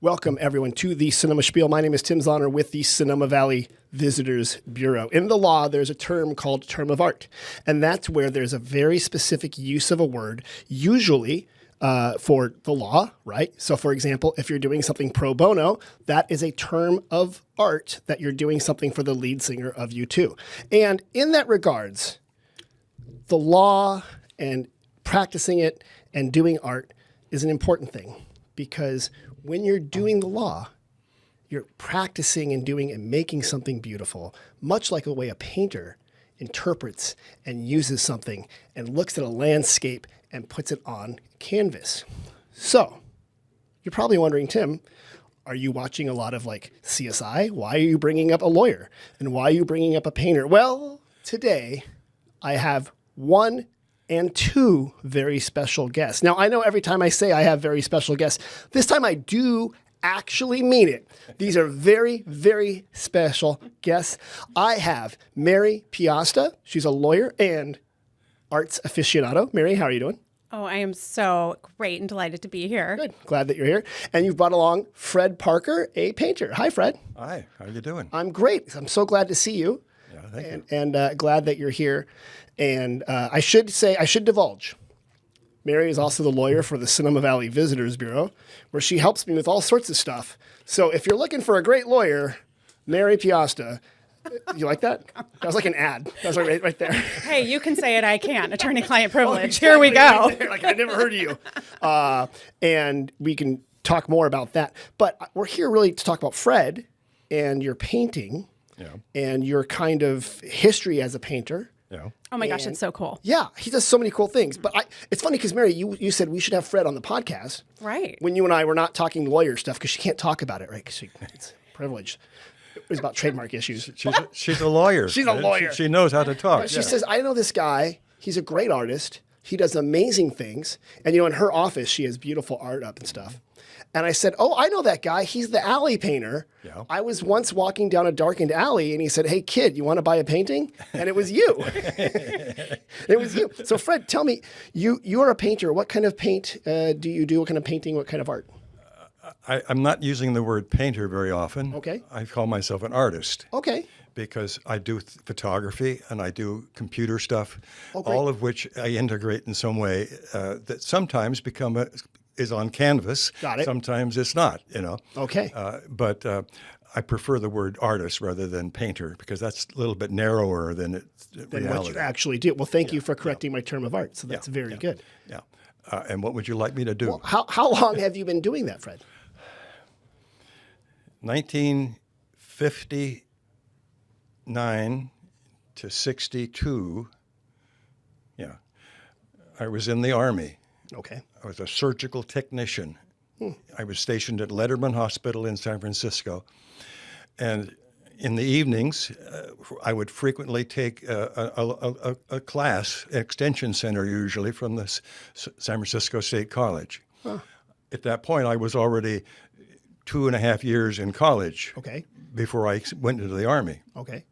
Welcome, everyone, to the Sonoma Spiel. My name is Tim Zahner with the Sonoma Valley Visitors Bureau. In the law, there's a term called term of art, and that's where there's a very specific use of a word, usually for the law, right? So, for example, if you're doing something pro bono, that is a term of art that you're doing something for the lead singer of U2. And in that regards, the law and practicing it and doing art is an important thing, because when you're doing the law, you're practicing and doing and making something beautiful, much like the way a painter interprets and uses something and looks at a landscape and puts it on canvas. So you're probably wondering, Tim, are you watching a lot of like CSI? Why are you bringing up a lawyer? And why are you bringing up a painter? Well, today I have one and two very special guests. Now, I know every time I say I have very special guests, this time I do actually mean it. These are very, very special guests. I have Mary Piasta. She's a lawyer and arts aficionado. Mary, how are you doing? Oh, I am so great and delighted to be here. Good. Glad that you're here. And you've brought along Fred Parker, a painter. Hi, Fred. Hi. How are you doing? I'm great. I'm so glad to see you. Yeah, thank you. And glad that you're here. And I should divulge, Mary is also the lawyer for the Sonoma Valley Visitors Bureau, where she helps me with all sorts of stuff. So if you're looking for a great lawyer, Mary Piasta. You like that? That was like an ad. That was right there. Hey, you can say it, I can't. Attorney-client privilege. Exactly. Here we go. Right there. Like, I never heard of you. And we can talk more about that. But we're here really to talk about Fred and your painting and your kind of history as a painter. Yeah. Oh my gosh, it's so cool. Yeah, he does so many cool things. But it's funny because, Mary, you said we should have Fred on the podcast. Right. When you and I were not talking lawyer stuff because she can't talk about it, right? Because it's privileged. It was about trademark issues. She's a lawyer. She's a lawyer. She knows how to talk. She says, I know this guy. He's a great artist. He does amazing things. And, in her office, she has beautiful art up and stuff. And I said, oh, I know that guy. He's the alley painter. Yeah. I was once walking down a darkened alley, and he said, hey, kid, you want to buy a painting? And it was you. It was you. So, Fred, tell me, you are a painter. What kind of paint do you do? What kind of painting? What kind of art? I'm not using the word painter very often. Okay. I call myself an artist. Okay. Because I do photography and I do computer stuff, great. All of which I integrate in some way that sometimes is on canvas. Got it. Sometimes it's not, Okay. But I prefer the word artist rather than painter because that's a little bit narrower than reality. What you actually do. Well, thank you for correcting my term of art. So that's very good. Yeah. And what would you like me to do? Well, how long have you been doing that, Fred? 1959 to 62. Yeah. I was in the Army. Okay. I was a surgical technician. I was stationed at Letterman Hospital in San Francisco. And in the evenings, I would frequently take a class, extension center usually, from the San Francisco State College. Huh. At that point, I was already 2.5 years in college before I went into the Army. Okay.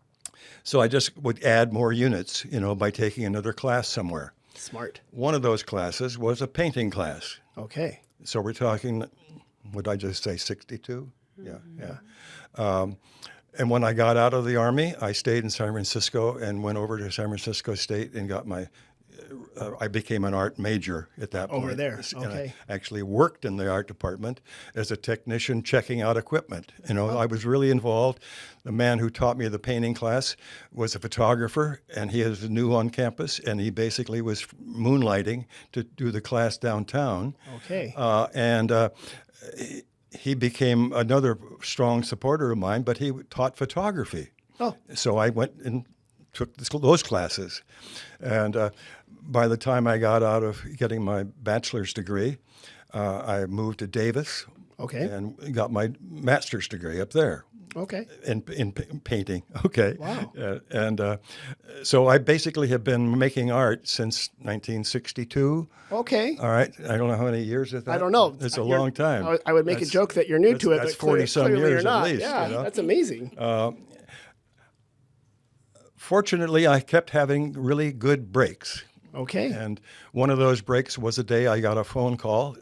So I just would add more units, by taking another class somewhere. Smart. One of those classes was a painting class. Okay. So we're talking, would I just say 62? Mm-hmm. Yeah. And when I got out of the Army, I stayed in San Francisco and went over to San Francisco State and got I became an art major at that point. Over there, And okay. I actually worked in the art department as a technician checking out equipment. I was really involved. The man who taught me the painting class was a photographer, and he is new on campus, and he basically was moonlighting to do the class downtown. Okay. He became another strong supporter of mine, but he taught photography. Oh. So I went and took those classes. And by the time I got out of getting my bachelor's degree, I moved to Davis and got my master's degree up there. Okay. In painting. Okay. Wow. So I basically have been making art since 1962. Okay. All right. I don't know how many years is that. I don't know. It's a long time. I would make a joke that you're new to it, that's but 40-some clearly years you're not. at least. Yeah, that's amazing. Fortunately, I kept having really good breaks. Okay. And one of those breaks was a day I got a phone call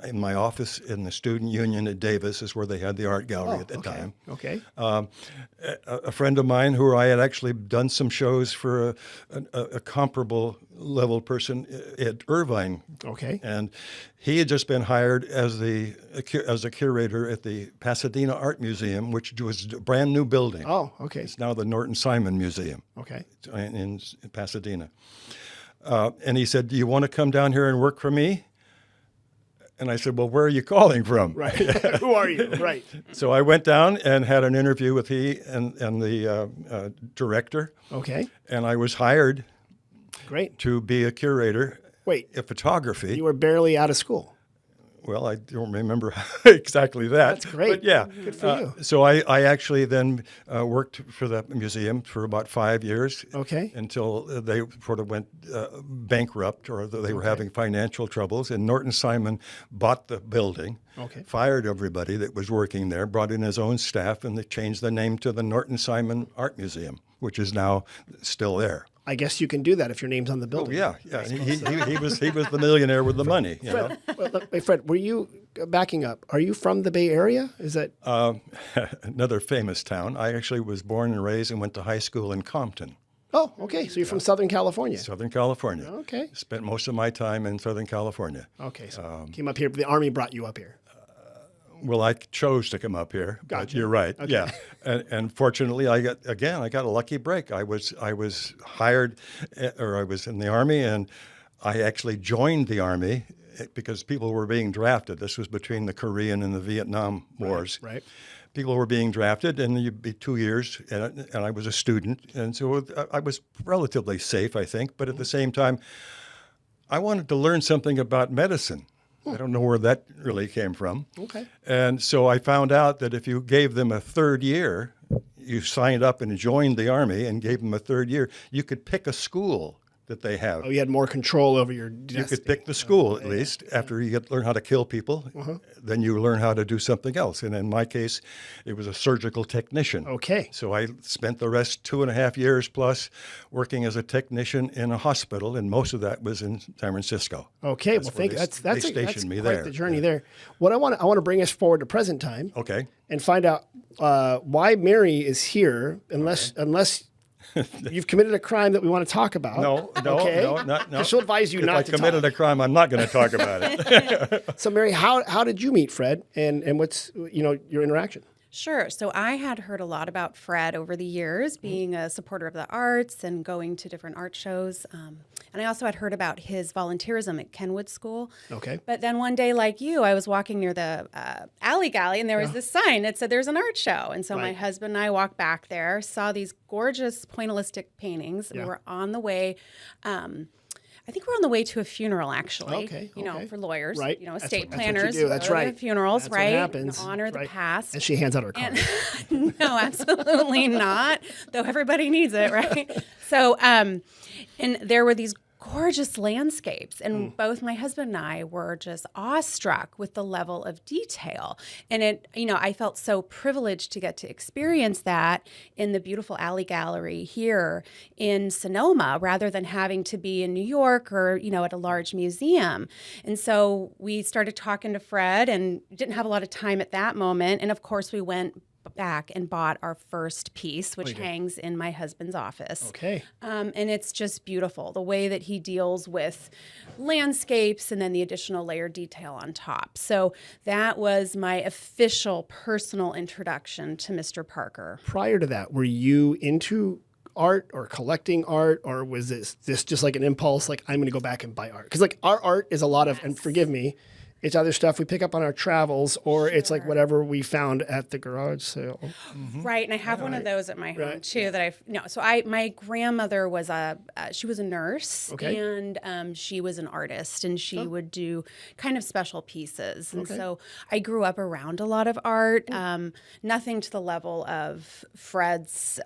in my office in the student union at Davis is where they had the art gallery at the time. Okay. A friend of mine who I had actually done some shows for a comparable level person at Irvine. Okay. And he had just been hired as a curator at the Pasadena Art Museum, which was a brand new building. Oh, okay. It's now the Norton Simon Museum. Okay. In Pasadena. And he said, "Do you want to come down here and work for me?" And I said, "Well, where are you calling from?" Right. Who are you? Right. So I went down and had an interview with he and the director. Okay. And I was hired Great. to be a curator Wait, of photography. you were barely out of school. Well, I don't remember exactly that. That's great. But yeah. Good for you. So I actually then worked for the museum for about 5 years. Okay. Until they sort of went bankrupt, or they were having financial troubles. And Norton Simon bought the building, Okay. fired everybody that was working there, brought in his own staff, and they changed the name to the Norton Simon Art Museum, which is now still there. I guess you can do that if your name's on the building. Yeah. He was the millionaire with the money. You know? Wait, Fred, were you backing up? Are you from the Bay Area? Is that Another famous town. I actually was born and raised and went to high school in Compton, Oh, okay. So you're from Southern California. Southern California. Okay. Spent most of my time in Southern California. Okay. So came up here. The Army brought you up here. Well, I chose to come up here, but Gotcha. you're right. Okay. Yeah, and fortunately, I got a lucky break. I was hired, or I was in the Army, and I actually joined the Army because people were being drafted. This was between the Korean and the Vietnam Wars. Right. People were being drafted, and you'd be 2 years, and I was a student, and so I was relatively safe, I think. But at the same time, I wanted to learn something about medicine. I don't know where that really came from. Okay. And so I found out that if you gave them a third year, you signed up and joined the Army and gave them a third year, you could pick a school that they have. Oh, you had more control over your destiny. You could pick the school at least. After you learn how to kill people, then you learn how to do something else. And in my case, it was a surgical technician. Okay. So I spent the rest 2.5 years plus working as a technician in a hospital, and most of that was in San Francisco. Okay. That's well, where thank you. they That's stationed me quite there. the journey there. What I want to bring us forward to present time. Okay. And find out why Mary is here, unless you've committed a crime that we want to talk about. No, Okay. no. She'll advise you If not I to committed talk. a crime, I'm not going to talk about it. So, Mary, how did you meet Fred, and what's your interaction? Sure. So I had heard a lot about Fred over the years, being a supporter of the arts and going to different art shows. And I also had heard about his volunteerism at Kenwood School. Okay. But then one day, like you, I was walking near the alley galley, and there was this sign that said there's an art show. And so my Right. husband and I walked back there, saw these gorgeous pointillistic paintings. Yeah. We were on the way. I think we're on the way to a funeral, actually. Okay, You know, okay. for lawyers, Right. estate That's what you planners. do. That's go to right. the funerals, That's what right? happens. And honor the Right. past. And she hands out her card. No, absolutely not. Though everybody needs it, right? So, and there were these gorgeous landscapes, and both my husband and I were just awestruck with the level of detail. And I felt so privileged to get to experience that in the beautiful alley gallery here in Sonoma, rather than having to be in New York or at a large museum. And so we started talking to Fred, and didn't have a lot of time at that moment. And of course, we went back and bought our first piece, which hangs in my husband's office. Okay. And it's just beautiful, the way that he deals with landscapes and then the additional layered detail on top. So that was my official personal introduction to Mr. Parker. Prior to that, were you into art or collecting art, or was this just like an impulse, like I'm going to go back and buy art? Because like our art is a lot of, and forgive me, it's either stuff we pick up on our travels, or it's like whatever we found at the garage sale. Right, and I have one of those at my home too. So my grandmother was she was a nurse, Okay. and she was an artist, and she would do kind of special pieces. And so I grew up around a lot of art, nothing to the level of Fred's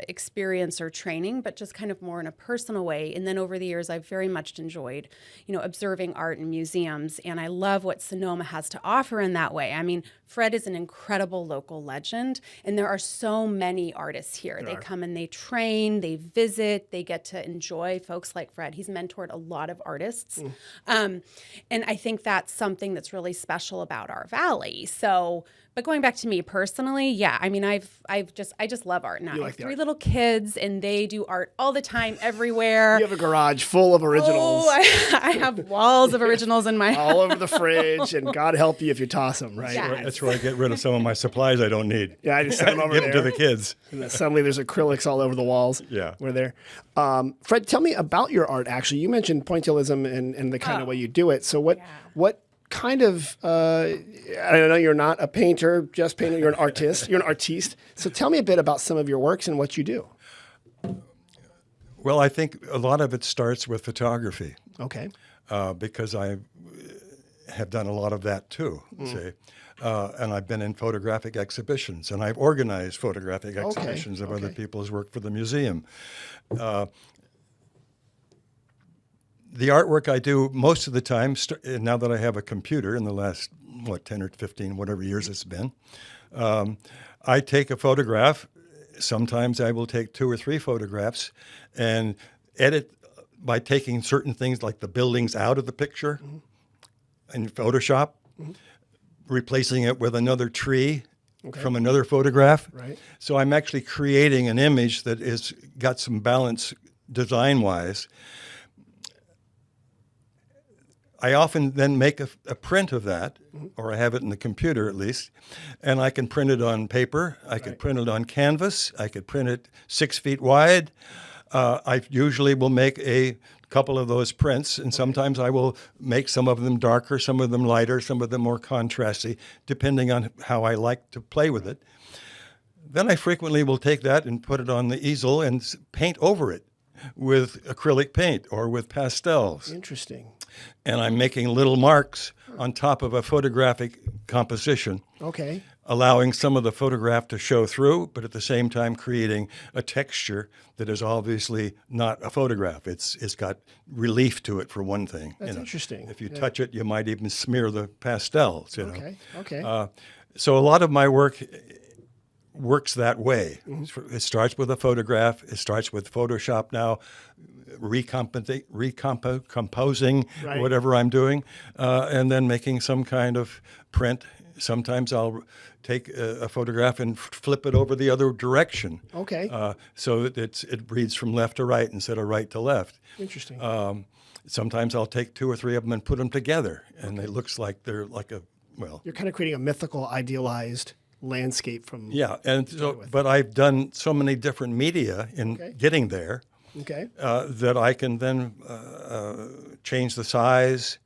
experience or training, but just kind of more in a personal way. And then over the years, I've very much enjoyed, observing art in museums, and I love love what Sonoma has to offer in that way. I mean, Fred is an incredible local legend, and there are so many artists here. They come and they train, they visit, they get to enjoy folks like Fred. He's mentored a lot of artists. And I think that's something that's really special about our valley. So, but going back to me personally, yeah, I mean, I just love art. Now I have three little kids, and they do art all the time, everywhere. You have a garage full of originals. Oh, I have walls of originals in my all over the fridge, and God help you if you toss them, right? Yeah. That's where I get rid of some of my supplies I don't need. Yeah, I just send them over Give there. them to the kids. And then suddenly there's acrylics all over the walls. Yeah. We're there. Fred, tell me about your art, actually. You mentioned pointillism and the kind of way you do it. So what kind of, I know you're not a painter, just painter, you're an artist. You're an artiste. So tell me a bit about some of your works and what you do. Well, I think a lot of it starts with photography. Okay. Because I have done a lot of that too, say. And I've been in photographic exhibitions, and I've organized photographic exhibitions of other people's work for the museum. The artwork I do most of the time, now that I have a computer in the last, 10 or 15, whatever years it's been, I take a photograph. Sometimes I will take 2 or 3 photographs and edit by taking certain things like the buildings out of the picture in Photoshop, replacing it with another tree from another photograph. Right. So I'm actually creating an image that is got some balance design-wise. I often then make a print of that, or I have it in the computer at least, and I can print it on paper. I could print it on canvas. I could print it 6 feet wide. I usually will make a couple of those prints, and sometimes I will make some of them darker, some of them lighter, some of them more contrasty, depending on how I like to play with it. Then I frequently will take that and put it on the easel and paint over it with acrylic paint or with pastels. Interesting. And I'm making little marks on top of a photographic composition. Okay. Allowing some of the photograph to show through, but at the same time creating a texture that is obviously not a photograph. It's got relief to it, for one thing. That's interesting. If you touch it, you might even smear the pastels. Okay. So a lot of my work works that way. It starts with a photograph. It starts with Photoshop now, recomposing whatever I'm doing, and then making some kind of print. Sometimes I'll take a photograph and flip it over the other direction. Okay. So that it reads from left to right instead of right to left. Interesting. Sometimes I'll take 2 or 3 of them and put them together, and it looks like they're like You're kind of creating a mythical, idealized landscape from. Yeah, and so, but I've done so many different media in getting there. Okay. That I can then change the size,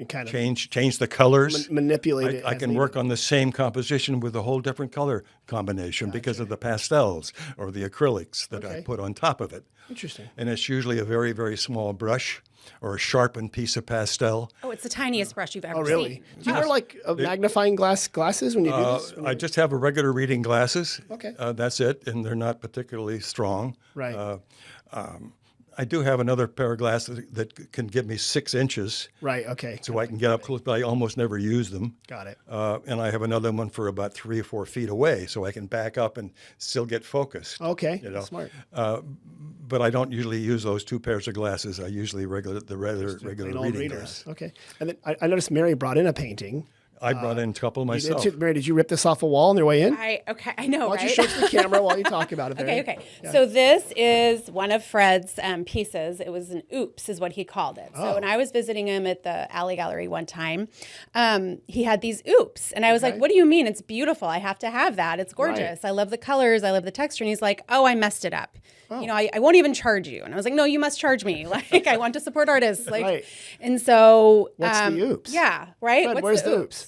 kind of change the colors, manipulate it. I can work on the same composition with a whole different color combination because of the pastels or the acrylics that I put on top of it. Interesting. And it's usually a very, very small brush or a sharpened piece of pastel. Oh, it's the tiniest brush you've ever seen. Oh, really? Do you wear like magnifying glasses when you do this? I just have a regular reading glasses. Okay. That's it, and they're not particularly strong. Right. I do have another pair of glasses that can give me 6 inches. Right. Okay. So I can get up close, but I almost never use them. Got it. And I have another one for about 3 or 4 feet away, so I can back up and still get focused. Okay. Smart. But I don't usually use those 2 pairs of glasses. I usually regular Plain old reading readers. glasses. Okay. And then I noticed Mary brought in a painting. I brought in a couple myself. Mary, did you rip this off a wall on their way in? I know, Why don't right? you show it to the camera while you talk about it? Okay. Yeah. So this is one of Fred's pieces. It was an oops, is what he called it. So when I was visiting him at the Alley Gallery one time, he had these oops, and I was like, "What do you mean? It's beautiful. I have to have that. It's gorgeous. I love the colors. I love the texture." And he's like, "Oh, I messed it up. You know, I won't even charge you." And I was like, "No, you must charge me. Like, I want to support artists." Like, and so what's the oops? Yeah, right. Fred, where's the oops?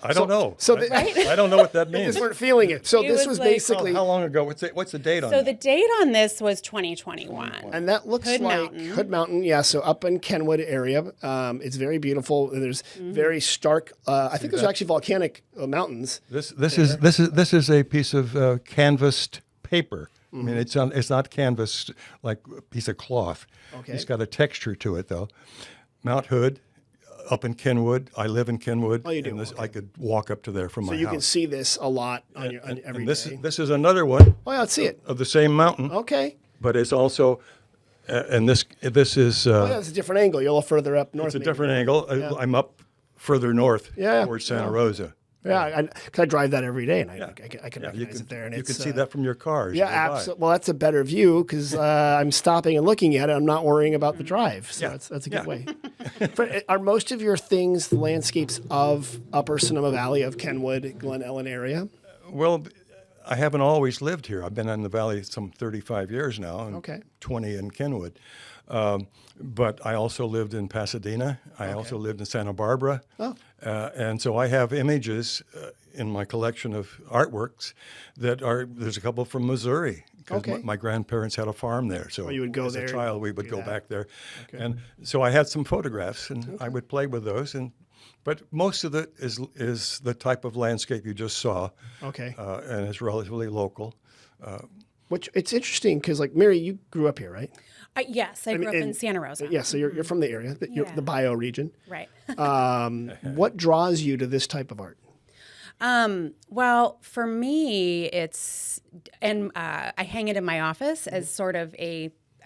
I don't know. So I don't know what that You means. just weren't feeling it. So this was like- basically. How long ago? What's the date on So that? the date on this was 2021. And that looks Hood like Mountain. Hood Mountain, yeah. So up in Kenwood area, it's very beautiful. There's very stark. I think there's actually volcanic mountains. This is a piece of canvassed paper. I mean, it's not canvas like a piece of cloth. Okay. It's got a texture to it though. Mount Hood, up in Kenwood. I live in Kenwood. Oh, you do? And Okay. I could walk up to there from So my you house. can see this a lot on your on every And this, day. this is another one Oh, yeah, let's see it. of the same mountain, Okay. but it's also, and this is, Oh, yeah, it's a different angle. You're a little further up north. it's a maybe. different angle. I'm up further north Yeah. towards Santa Rosa. Yeah, because I drive that every day, and I can Yeah, recognize it there. And you it's, can see that from your car. as you Yeah, go by. absolutely. Well, that's a better view because I'm stopping and looking at it. I'm not worrying about the drive. So Yeah. that's a good Yeah. way. Are most of your things the landscapes of Upper Sonoma Valley, of Kenwood, Glen Ellen area? Well, I haven't always lived here. I've been in the valley some 35 years now, and Okay. 20 in Kenwood. But I also lived in Pasadena. I also lived in Santa Barbara. Oh. And so I have images in my collection of artworks there's a couple from Missouri. Because Okay. my grandparents had a farm there. So you would go as there a and child, we would do go that. back there. And so I had some photographs, and I would play with those. But most of it is the type of landscape you just saw. Okay. And it's relatively local. Which it's interesting because, like, Mary, you grew up here, right? Yes, I grew up in Santa Rosa. Yeah, so you're from the area, you're Yeah. the bio region. Right. What draws you to this type of art? Well, for me, it's, and I hang it in my office as sort of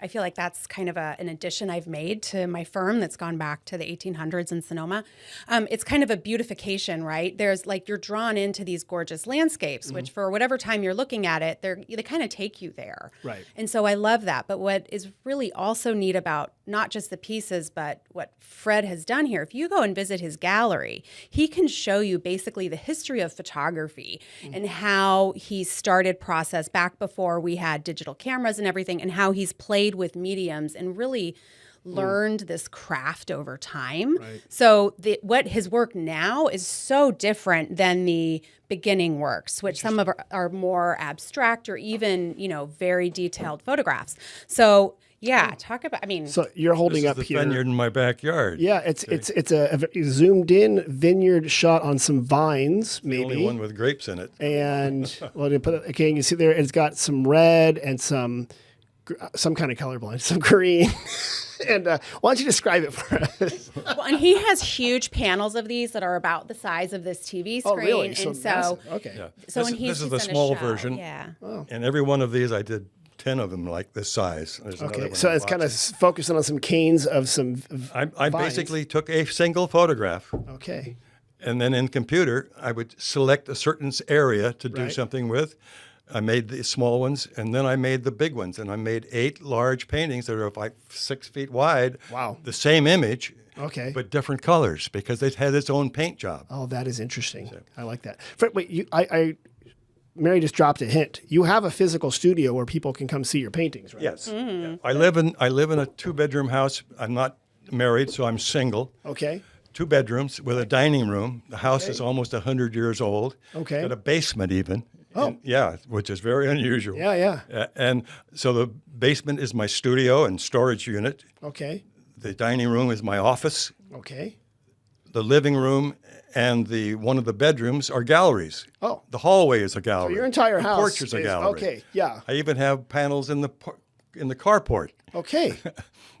I feel like that's kind of an addition I've made to my firm that's gone back to the 1800s in Sonoma. It's kind of a beautification, right? There's like, you're drawn into these gorgeous landscapes, which for whatever time you're looking at it, they kind of take you there. Right. And so I love that. But what is really also neat about not just the pieces, but what Fred has done here, if you go and visit his gallery, he can show you basically the history of photography and how he started process back before we had digital cameras and everything, and how he's played with mediums and really learned this craft over time. Right. So what his work now is so different than the beginning works, which some of are more abstract or even, very detailed photographs. So yeah, talk about, So you're holding This up is the here. vineyard in my backyard. Yeah, it's a zoomed in vineyard shot on some vines, The only maybe. one with grapes in it. And well, you put it, okay, you can see there it's got some red and some kind of colorblind, some green. And why don't you describe it for us? Well, and he has huge panels of these that are about the size of this TV screen. Oh, really? And so, massive. Okay. Yeah. so when this is he's the done a small show, version. Yeah. And every one of these, I did 10 of them like this size. There's another Okay, one so in it's kind of boxes. focusing on some canes of some. I vines. basically took a single photograph, Okay. and then in computer, I would select a certain area to do Right. something with. I made the small ones, and then I made the big ones, and I made 8 large paintings that are like 6 feet wide. Wow. The same image, Okay. but different colors because it had its own paint job. Oh, that is interesting. I like that. Fred, wait, Mary just dropped a hint. You have a physical studio where people can come see your paintings, right? Yes. Yeah. I live in a 2-bedroom house. I'm not married, so I'm single. Okay. 2 bedrooms with a dining room. The house is almost 100 years old. Okay. Got a basement even. Oh. And, yeah, which is very unusual. Yeah. And so the basement is my studio and storage unit. Okay. The dining room is my office. Okay. The living room and one of the bedrooms are galleries. Oh. The hallway is a gallery. So your entire the house porch is a gallery. Okay. Yeah. I even have panels in the carport. Okay.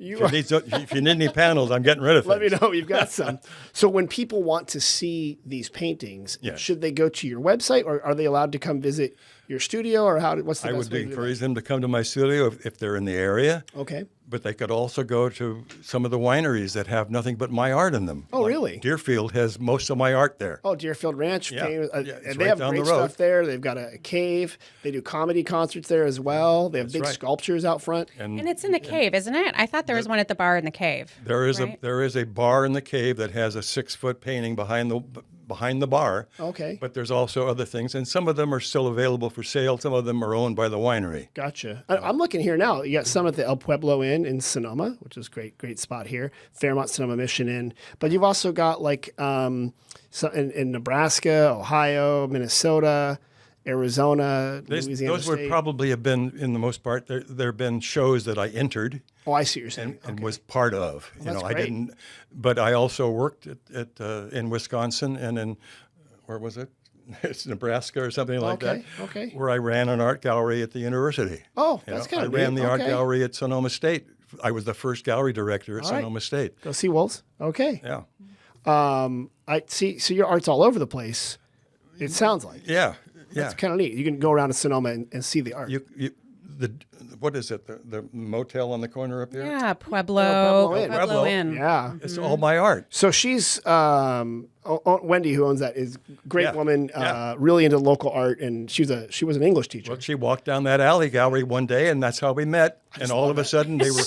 If you need any panels, I'm getting rid of Let me things. know. You've got some. So when people want to see these paintings, Yes. should they go to your website, or are they allowed to come visit your studio, or what's the I best would way to do encourage them to come to my studio if they're in the area. that? Okay. But they could also go to some of the wineries that have nothing but my art in them. Oh, really? Deerfield has most of my art there. Oh, Deerfield Ranch. Yeah. famous, Yeah, and it's they right have down great the road. stuff there. They've got a cave. They do comedy concerts there as well. They have big right. sculptures out front. And it's in the cave, isn't it? I thought there was one at the bar in the cave. There is right? there is a bar in the cave that has a 6-foot painting behind the bar. Okay. But there's also other things, and some of them are still available for sale. Some of them are owned by the winery. Gotcha. I'm looking here now. You got some at the El Pueblo Inn in Sonoma, which is great spot here. Fairmont Sonoma Mission Inn. But you've also got like in Nebraska, Ohio, Minnesota, Arizona, Louisiana Those would State. probably have been, in the most part, there have been shows that I entered Oh, I see what you're saying. and was part of. that's I great. didn't, but I also worked in Wisconsin and in, where was it? It's Nebraska or something like that. Okay. Where I ran an art gallery at the university. Oh, You that's know, kind of I ran neat. the art Okay. gallery at Sonoma State. I was the first gallery director at All right. Sonoma State. Go see Wolves. Okay. Yeah. I see. So your art's all over the place. It sounds like. Yeah. That's kind of neat. You can go around to Sonoma and see the art. What is it? The motel on the corner up here? Yeah, Pueblo Pueblo Inn. Inn. Yeah. It's all my art. So she's Wendy, who owns that, is a great Yeah. woman, Yeah. really into local art, and she was an English teacher. Well, she walked down that alley gallery one day, and that's how we met. And all of a sudden, they were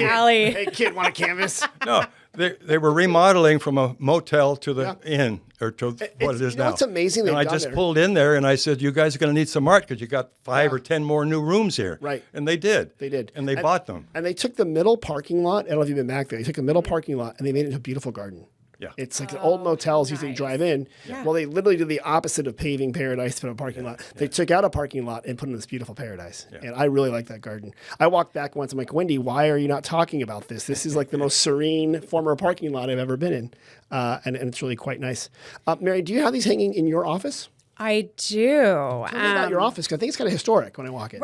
Allie. Hey kid, want a canvas? no, they were remodeling from a motel to the inn, or to what it is you know now. what's amazing And they've I done just there? pulled in there, and I said, "You guys are going to need some art because you got 5 or 10 more new rooms here." Right. And they did. They did. And they bought them. And they took the middle parking lot. I don't know if you've been back there. They took the middle parking lot and they made it into a beautiful garden. Yeah. It's like the old motels you think drive in. Yeah. Well, they literally did the opposite of paving paradise for a parking lot. They took out a parking lot and put in this beautiful paradise. And I really like that garden. I walked back once. I'm like, Wendy, why are you not talking about this? This is like the most serene former parking lot I've ever been in. And it's really quite nice. Mary, do you have these hanging in your office? I do. Tell me about your office, 'cause I think it's kind of historic when I walk in.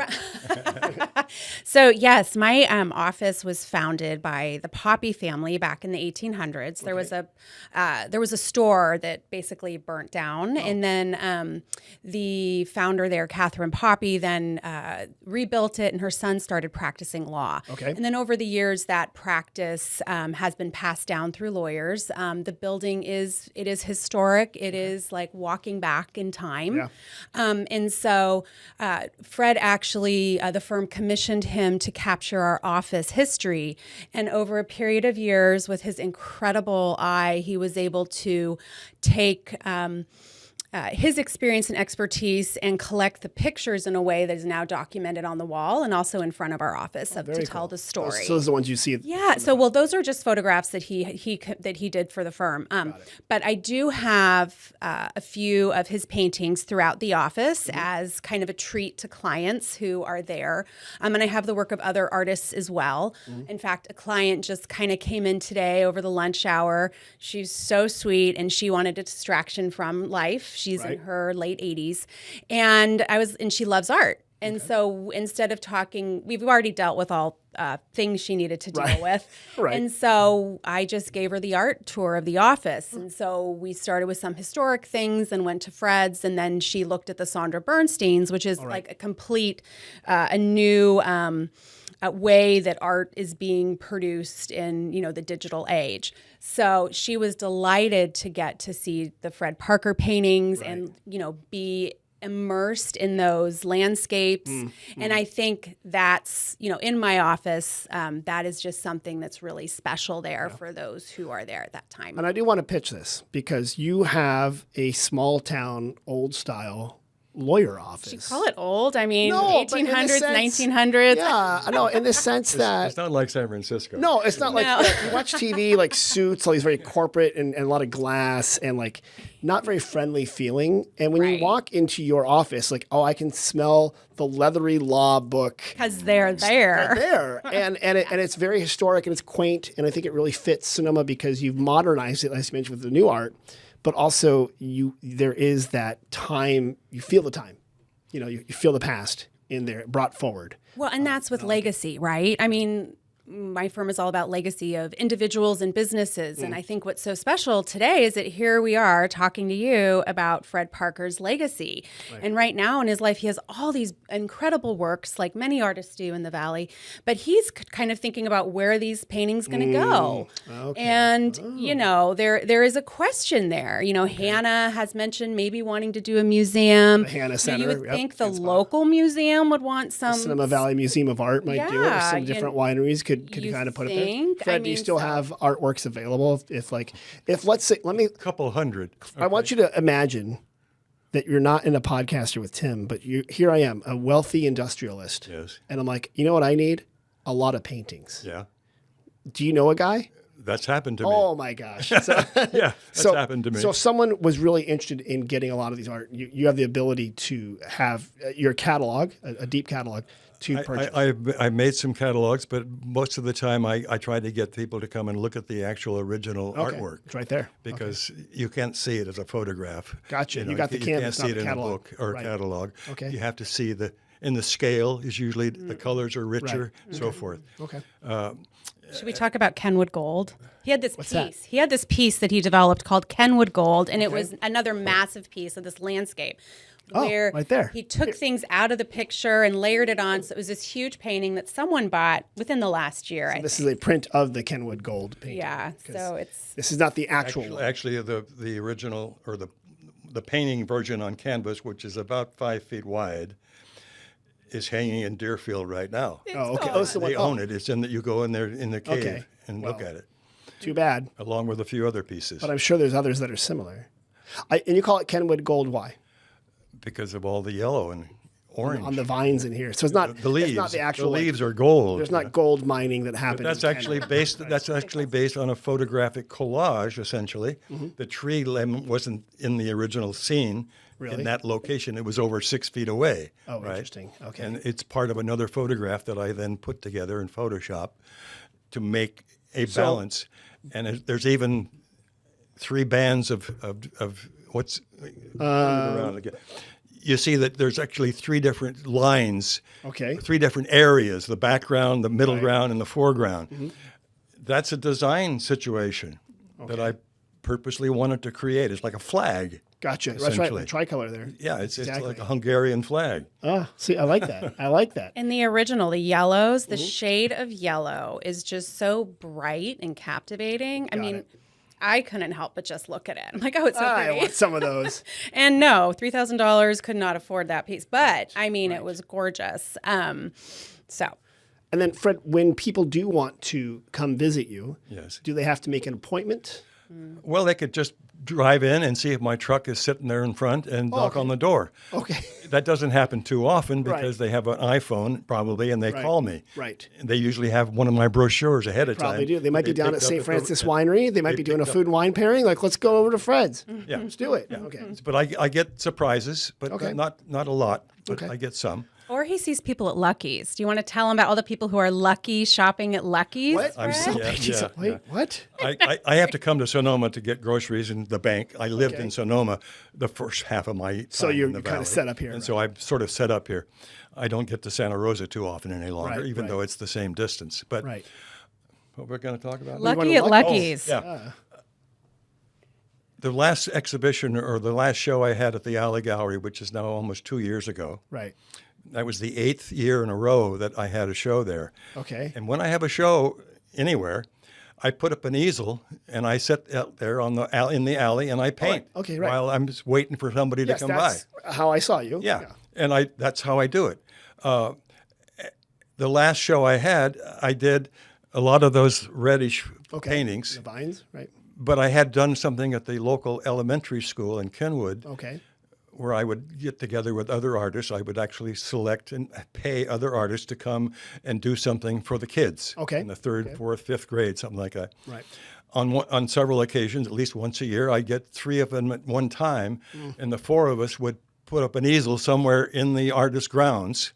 So yes, my office was founded by the Poppy family back in the 1800s. There was a store that basically burnt down, and then the founder there, Catherine Poppy, then rebuilt it, and her son started practicing law. Okay. And then over the years, that practice has been passed down through lawyers. The building is historic. It is like walking back in time. Yeah. And so Fred actually, the firm commissioned him to capture our office history. And over a period of years, with his incredible eye, he was able to take his experience and expertise and collect the pictures in a way that is now documented on the wall and also in front of our office to tell the story. So those are the ones you see. Yeah. So, well, those are just photographs that he did for the firm. But I do have a few of his paintings throughout the office as kind of a treat to clients who are there. And I have the work of other artists as well. In fact, a client just kind of came in today over the lunch hour. She's so sweet, and she wanted a distraction from life. She's in her late 80s, and she loves art. And so instead of talking, we've already dealt with all things she needed to deal with. And so I just gave her the art tour of the office. And so we started with some historic things and went to Fred's. And then she looked at the Sandra Bernstein's, which is like a complete, a new way that art is being produced in, the digital age. So she was delighted to get to see the Fred Parker paintings and, be immersed in those landscapes. And I think that's, in my office, that is just something that's really special there for those who are there at that time. And I do want to pitch this because you have a small town, old style lawyer office. You call it old? I mean, No, but in the 1800s, sense- 1900s. Yeah, I know. In the sense that It's not like San Francisco. no, it's not like you watch TV, like Suits, all these very corporate and a lot of glass and like not very friendly feeling. And when you walk into your office, like, oh, I can smell the leathery law book. Because they're there. There and it's very historic and it's quaint, and I think it really fits Sonoma because you've modernized it, as you mentioned, with the new art. But also, there is that time. You feel the time, you feel the past in there brought forward. Well, and that's with legacy, right? I mean, my firm is all about legacy of individuals and businesses. And I think what's so special today is that here we are talking to you about Fred Parker's legacy. And right now in his life, he has all these incredible works, like many artists do in the Valley. But he's kind of thinking about where are these paintings going to go. And, there is a question there. Hannah has mentioned maybe wanting to do a museum. The Hannah Center. You would think the local museum would want some. Sonoma Valley Museum of Art might do it, or some different wineries could kind of put it there. Fred, do you still have artworks available? If let's say, A couple hundred. I want you to imagine that you're not in a podcaster with Tim, but here I am, a wealthy industrialist. Yes. And I'm like, you know what I need? A lot of paintings. Yeah. Do you know a guy? That's happened to me. Oh my gosh. So, Yeah, that's happened to me. So if someone was really interested in getting a lot of these art, you have the ability to have your catalog, a deep catalog, to purchase. I made some catalogs, but most of the time I try to get people to come and look at the actual original artwork. It's right there. Because you can't see it as a photograph. Gotcha. You got the canvas, You can't see not it the in a catalog. book or Right. catalog. Okay. You have to see and the scale is usually the colors are richer, so forth. Okay. Should we talk about Kenwood Gold? He had this What's piece. that? He had this piece that he developed called Kenwood Gold, and it was another massive piece of this landscape. Where right there. he took things out of the picture and layered it on. So it was this huge painting that someone bought within the last year. I This think. is a print of the Kenwood Gold painting. Yeah, so it's This is not the actual one. Actually, the original or the painting version on canvas, which is about 5 feet wide, is hanging in Deerfield right now. Oh, okay. Oh, this is the one. They own it. It's in that you go in there in the cave Okay. and look at it, Too bad. along with a few other pieces, But I'm sure there's others that are similar. And you call it Kenwood Gold. Why? because of all the yellow and orange. On the vines in here. So it's not the leaves. It's not the actual. the leaves are gold. There's not gold mining that happened. That's in actually Kenwood. based. That's actually based on a photographic collage. Essentially, Mm-hmm. the tree limb wasn't in the original scene Really? in that location. It was over 6 feet away. Oh, right? interesting. Okay. And it's part of another photograph that I then put together in Photoshop to make a balance. And there's even 3 bands of what's around again. You see that there's actually 3 different lines, Okay. 3 different areas: the background, the middle ground, and the foreground. Mm-hmm. That's a design situation that I purposely wanted to create. It's like a flag. Gotcha. That's right. essentially. The tricolor there. Yeah, it's Exactly. like a Hungarian flag. Ah, see, I like that. I like that. in the original, the yellows, Mm-hmm. the shade of yellow is just so bright and captivating. I mean, it. I couldn't help but just look at it. I'm like, oh, it's so I pretty. want some of those. And no, $3,000 could not afford that piece. But I mean, it was gorgeous. So And then, Fred, when people do want to come visit you, Yes. do they have to make an appointment? Well, they could just drive in and see if my truck is sitting there in front and knock okay. on the door. Okay. That doesn't happen too often Right. because they have an iPhone probably and they call me. Right. And they usually have one of my brochures ahead of time. Probably do. They might be down at picked up St. the- Francis Winery. They might be doing a food and wine pairing. Like, let's go over to Fred's. Yeah. Let's do it. Okay. But I get surprises, but Okay. not a lot, but Okay. I get some. or he sees people at Lucky's. Do you want to tell him about all the people who are lucky shopping at Lucky's? What? Fred? So Yeah, pages yeah, up. Wait, what? I have to come to Sonoma to get groceries in the bank. I lived Okay. in Sonoma the first half of my time So in you're the kinda valley. set up here, And right. so I'm sort of set up here. I don't get to Santa Rosa too often any longer, Right, even right. though it's the same distance. But Right. what we're going to talk about? wanna Lucky at look- Lucky's. Yeah. The last exhibition or the last show I had at the Alley Gallery, which is now almost 2 years ago, Right. that was the 8th year in a row that I had a show there. Okay. And when I have a show anywhere, I put up an easel and I sit out there in the alley and I paint. Okay, right. While I'm just waiting for somebody Yes, to come by. that's how I saw you. Yeah. And that's how I do it. The last show I had, I did a lot of those reddish Okay. paintings, The vines, right? but I had done something at the local elementary school in Kenwood Okay. where I would get together with other artists. I would actually select and pay other artists to come and do something for the kids. Okay. In the 3rd, 4th, 5th grade, something like that. Right. On several occasions, at least once a year, I'd get 3 of them at one time, and the 4 of us would put up an easel somewhere in the artist's grounds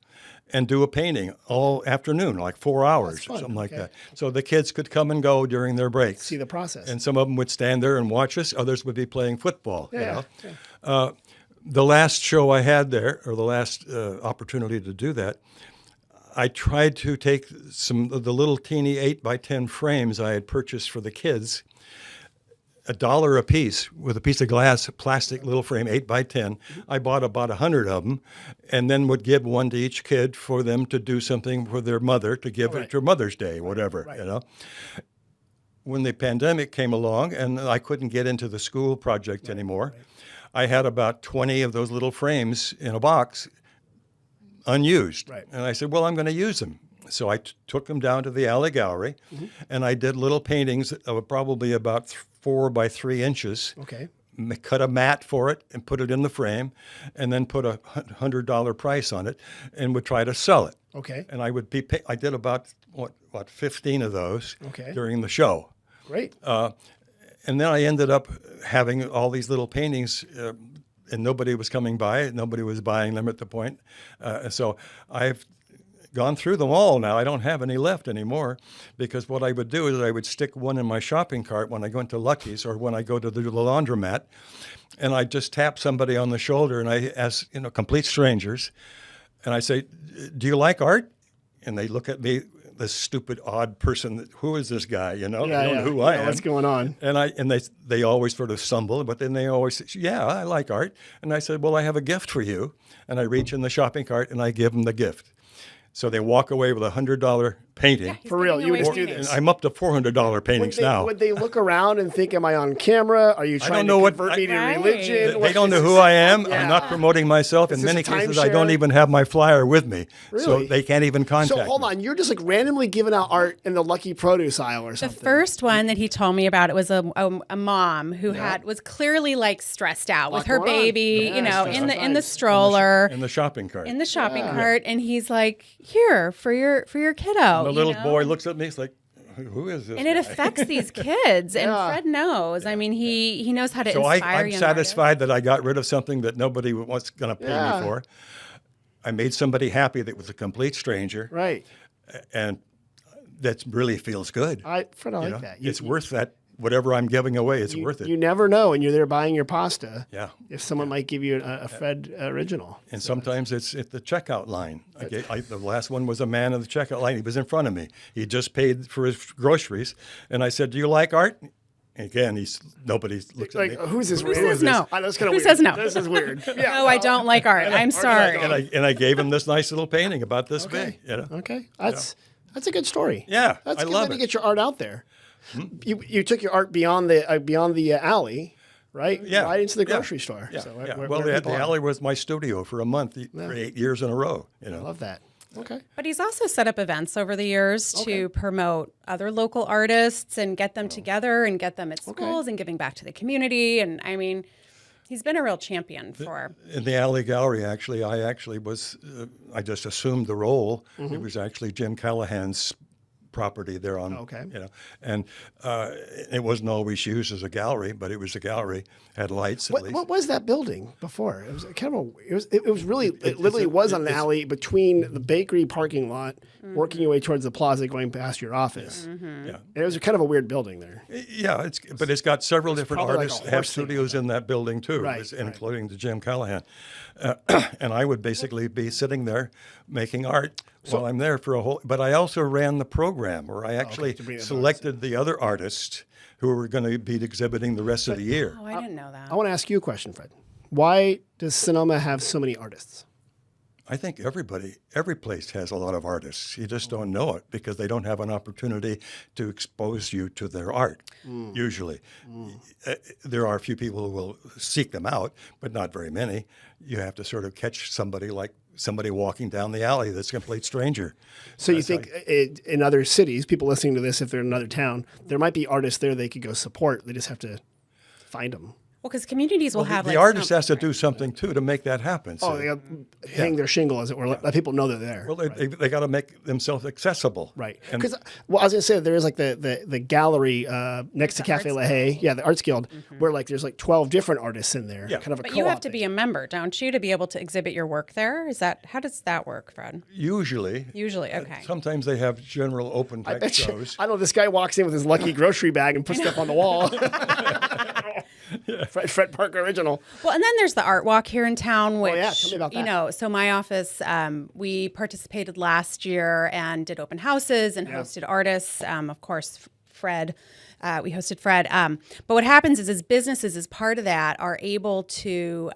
and do a painting all afternoon, like 4 hours or fun. something like Okay. that. So the kids could come and go during their breaks. See the process. And some of them would stand there and watch us. Others would be playing football. Yeah, You know? The last show I had there, or the last opportunity to do that, I tried to take some of the little teeny 8x10 frames I had purchased for the kids, $1 a piece with a piece of glass, plastic little frame, 8x10. I bought about 100 of them, and then would give one to each kid for them to do something for their mother to give it to Mother's Day, whatever, you know. When the pandemic came along and I couldn't get into the school project anymore, I had about 20 of those little frames in a box unused. Right. And I said, well, I'm going to use them. So I took them down to the Alley Gallery, and I did little paintings of probably about 4 by 3 inches. Okay. Cut a mat for it and put it in the frame, and then put a $100 price on it, and would try to sell it. Okay. And I would be. I did about 15 of those Okay. during the show. Great. And then I ended up having all these little paintings, and nobody was coming by. Nobody was buying them at the point. So I've gone through them all now. I don't have any left anymore, because what I would do is I would stick one in my shopping cart when I go into Lucky's or when I go to the laundromat, and I just tap somebody on the shoulder and I ask, complete strangers, And I say, do you like art? And they look at me, this stupid, odd person. Who is this guy? You know, Yeah, I don't yeah. know who I am. What's going on? And they always sort of stumble, but then they always say, yeah, I like art. And I said, well, I have a gift for you. And I reach in the shopping cart and I give them the gift. So they walk away with a $100 painting. He's For real, giving you would away just do paintings. this. I'm up to $400 paintings now. Would they look around and think, am I on camera? Are you trying know to what- convert me to Right. religion? They don't know who I am. I'm not Yeah. promoting myself. In this many a cases, I don't timeshare? even have my flyer with me. So Really? they can't even contact So hold me. on, you're just like randomly giving out art in the Lucky Produce aisle or The something. first one that he told me about, it was a mom who was clearly like stressed out with her going on. baby, Yeah, you know, stressed in out. the stroller, In the shopping cart. in the shopping cart, and he's like, "Here for your kiddo." The you little know? boy looks at me. He's like, "Who is this?" And it guy?" affects these kids, and Yeah. Fred knows. I mean, he knows how to So inspire I'm young satisfied that I got rid of something that nobody was going to pay Yeah. me for. I made somebody happy that was a complete stranger, Right. and that really feels good. Fred, I like you know? that. It's worth that. Whatever I'm giving away, it's worth it. You never know when you're there buying your pasta. Yeah. If someone might give you a Fred original. And sometimes it's at the checkout line. The last one was a man in the checkout line. He was in front of me. He just paid for his groceries. And I said, do you like art? And again, nobody looks at Like, me. who's this? Who says no? I know, it's kind of Who weird. says no? This is weird. Yeah. No, I don't like art. I'm sorry. And I gave him this nice little painting about this big. You know? Okay. That's a good story. Yeah, That's I a good love way to it. get your art out there. You took your art beyond the alley, right? Yeah. Right into the Yeah. grocery store. Yeah. So yeah. where Well, the people are. alley was my studio for a month, for 8 years in a row. You know? I love that. Okay. But he's also set up events over the years to promote other local artists and get them together and get them at schools and giving back to the community. And I mean, he's been a real champion for. In the Alley Gallery, actually, I just assumed the role. It was actually Jim Callahan's property there on, Okay. you know, and it wasn't always used as a gallery, but it was a gallery, had lights at least. What was that building before? It was kind of it was really it literally was on an alley between the bakery parking lot, working your way towards the plaza, going past your office. Yeah. And it was kind of a weird building there. Yeah, but it's got several different probably like artists a that have horse thing. studios in that building too, Right, including the Jim Callahan. And I would basically be sitting there making art while I'm there for a whole. But I also ran the program where I actually to bring the selected the other artists who were going to be exhibiting the rest of the year. Oh, I didn't know that. I want to ask you a question, Fred. Why does Sonoma have so many artists? I think every place has a lot of artists. You just don't know it because they don't have an opportunity to expose you to their art, usually. There are a few people who will seek them out, but not very many. You have to sort of catch somebody like somebody walking down the alley that's a complete stranger. So you think in other cities, people listening to this, if they're in another town, there might be artists there they could go support. They just have to find them. Well, because communities will have The like artist some- has to do something too to make that happen. So, Oh, they got hang their shingle, as it were. Let people know they're there. well, they got to make themselves accessible. Right. And Because, well, I was going to say, there is like the gallery next to Cafe La Haye. Yeah, the Arts Guild, where like there's like 12 different artists in there. Yeah. Kind of a But co-op you have to thing. be a member, don't you, to be able to exhibit your work there? How does that work, Fred? usually, Usually, okay. sometimes they have general open I type bet you, shows. I know this guy walks in with his lucky grocery bag and puts stuff on the wall. Fred Parker original. Well, and then there's the art walk here in town, which, yeah, tell me about you that. know, so my office, we participated last year and did open houses and hosted artists. Of course, Fred, we hosted Fred. But what happens is businesses, as part of that, are able to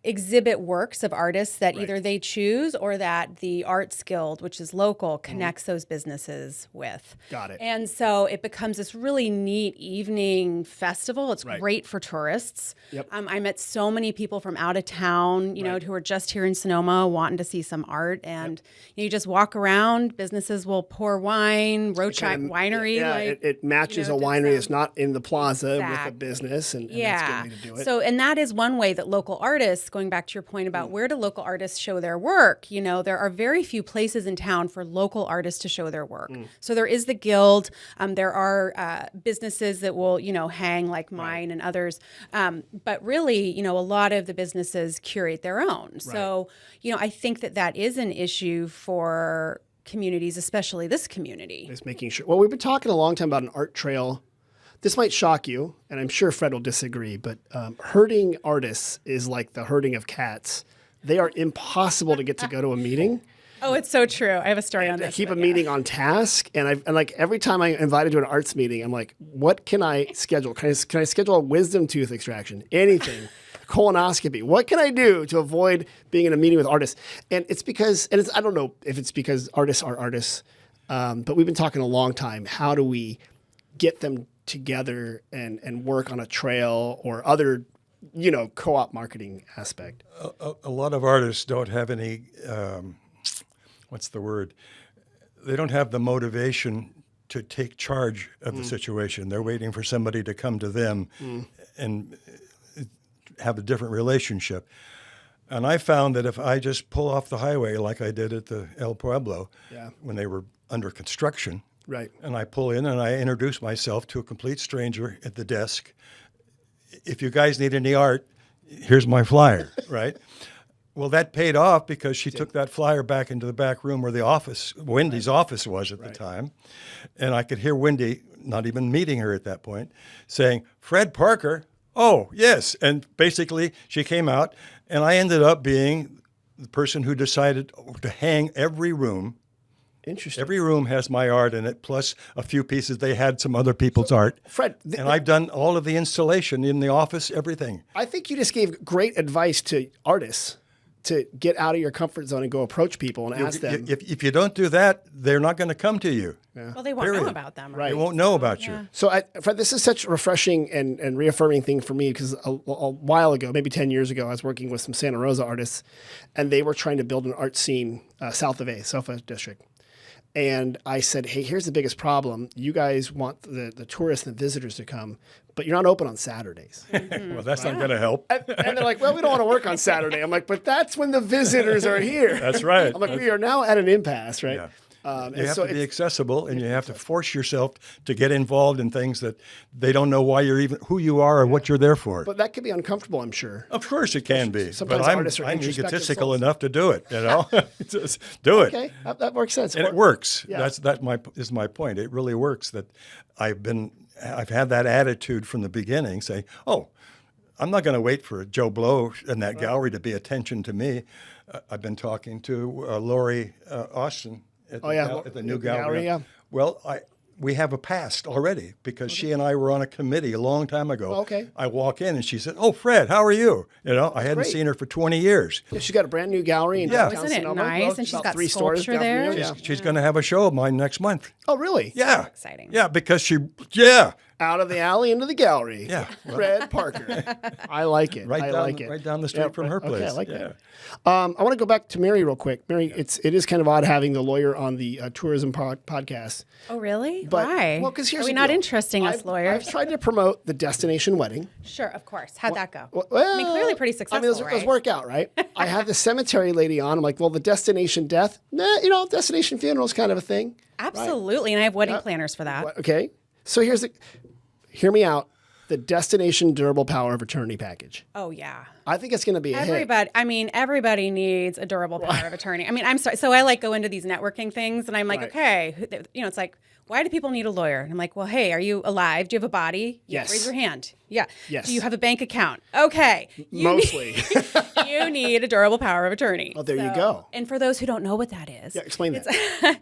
exhibit works of artists that either they choose or that the Arts Guild, which is local, connects those businesses with. Got it. And so it becomes this really neat evening festival. It's great for tourists. Yep. I met so many people from out of town, you know, who are just here in Sonoma wanting to see some art. And you just walk around, businesses will pour wine, Roadside Winery. Yeah, like, it matches you know, a did winery. some- It's not in the plaza with a Exactly. business, and yeah. that's a good way to do it. So, and that is one way that local artists, going back to your point about where do local artists show their work, you know, there are very few places in town for local artists to show their work. So there is the Guild. There are businesses that will, you know, hang like mine and others. But really, you know, a lot of the businesses curate their own. So, you know, I think that is an issue for communities, especially this community. Just making sure. Well, we've been talking a long time about an art trail. This might shock you, and I'm sure Fred will disagree, but herding artists is like the herding of cats they are impossible to get to go to a meeting. Oh, it's so true. I have a story on I this. keep a but yeah. meeting on task, and like every time I'm invited to an arts meeting, I'm like, what can I schedule? Can I schedule a wisdom tooth extraction? Anything. Colonoscopy. What can I do to avoid being in a meeting with artists? And it's because, I don't know if it's because artists are artists, but we've been talking a long time. How do we get them together and work on a trail or other, co-op marketing aspect? A lot of artists don't have any, what's the word? They don't have the motivation to take charge of the situation. They're waiting for somebody to come to them and have a different relationship. And I found that if I just pull off the highway like I did at the El Pueblo when they were under construction, Right. and I pull in and I introduce myself to a complete stranger at the desk. If you guys need any art, here's my flyer, right? Well, that paid off because she took that flyer back into the back room where the office, Wendy's office was at the time. And I could hear Wendy, not even meeting her at that point, saying, Fred Parker? Oh, yes. And basically she came out and I ended up being the person who decided to hang every room. Interesting. Every room has my art in it, plus a few pieces. They had some other people's art. Fred, and I've done all of the installation in the office, everything. I think you just gave great advice to artists to get out of your comfort zone and go approach people and ask them. If you don't do that, they're not going to come to you. Well, they won't know about them, right? They won't know about you. So, Fred, this is such a refreshing and reaffirming thing for me because a while ago, maybe 10 years ago, I was working with some Santa Rosa artists, and they were trying to build an art scene south of Sofa District. And I said, hey, here's the biggest problem. You guys want the tourists and the visitors to come, but you're not open on Saturdays. Well, that's not going to help. And they're like, well, we don't want to work on Saturday. I'm like, but that's when the visitors are here. That's right. I'm like, we are now at an impasse, right? Yeah. You have to be accessible, and you have to force yourself to get involved in things that they don't know why you're even who you are or what you're there for. But that could be uncomfortable, I'm sure. Of course it can be. Sometimes but artists are I'm introspective egotistical souls. enough to do it. Just do it. Okay, that works sense. And it works. Yeah. Is my point. It really works. That I've had that attitude from the beginning, saying, "Oh, I'm not going to wait for Joe Blow in that gallery to be attention to me." I've been talking to Lori Austin at the new gallery. Yeah. Well, we have a past already because she and I were on a committee a long time ago. Okay. I walk in and she said, "Oh, Fred, how are you?" I hadn't Great. seen her for 20 years. Yeah, she's got a brand new gallery in downtown Isn't it Sonoma. nice? Well, And she's about got 3 stores sculpture down from there. here. Yeah. She's going to have a show of mine next month. Oh, really? Yeah. Exciting. Yeah, because Out of the alley into the gallery. Yeah. Fred Parker. I like it. I like it. Right down the street from her place. Okay, I like that. I want to go back to Mary real quick. Mary, it is kind of odd having the lawyer on the tourism podcast. Oh, really? But, Why? Well, because here's Are we the not deal. interesting, us lawyers? I've tried to promote the destination wedding. Sure, of course. How'd that go? Well, I mean, clearly pretty successful, those right? work out, right? I had the cemetery lady on. I'm like, well, the destination death, destination funeral is kind of a thing. Absolutely, and I have wedding planners for that. Okay. So hear me out. The destination durable power of attorney package. Oh, yeah. I think it's going to be a hit. Everybody needs a durable power of attorney. I mean, I'm sorry. So I go into these networking things and I'm like, okay, it's like, why do people need a lawyer? And I'm like, well, hey, are you alive? Do you have a body? Yes. Raise your hand. Yeah. Yes. Do you have a bank account? Okay. Mostly. You need a durable power of attorney. Oh, there you go. And for those who don't know what that is. Yeah, explain that.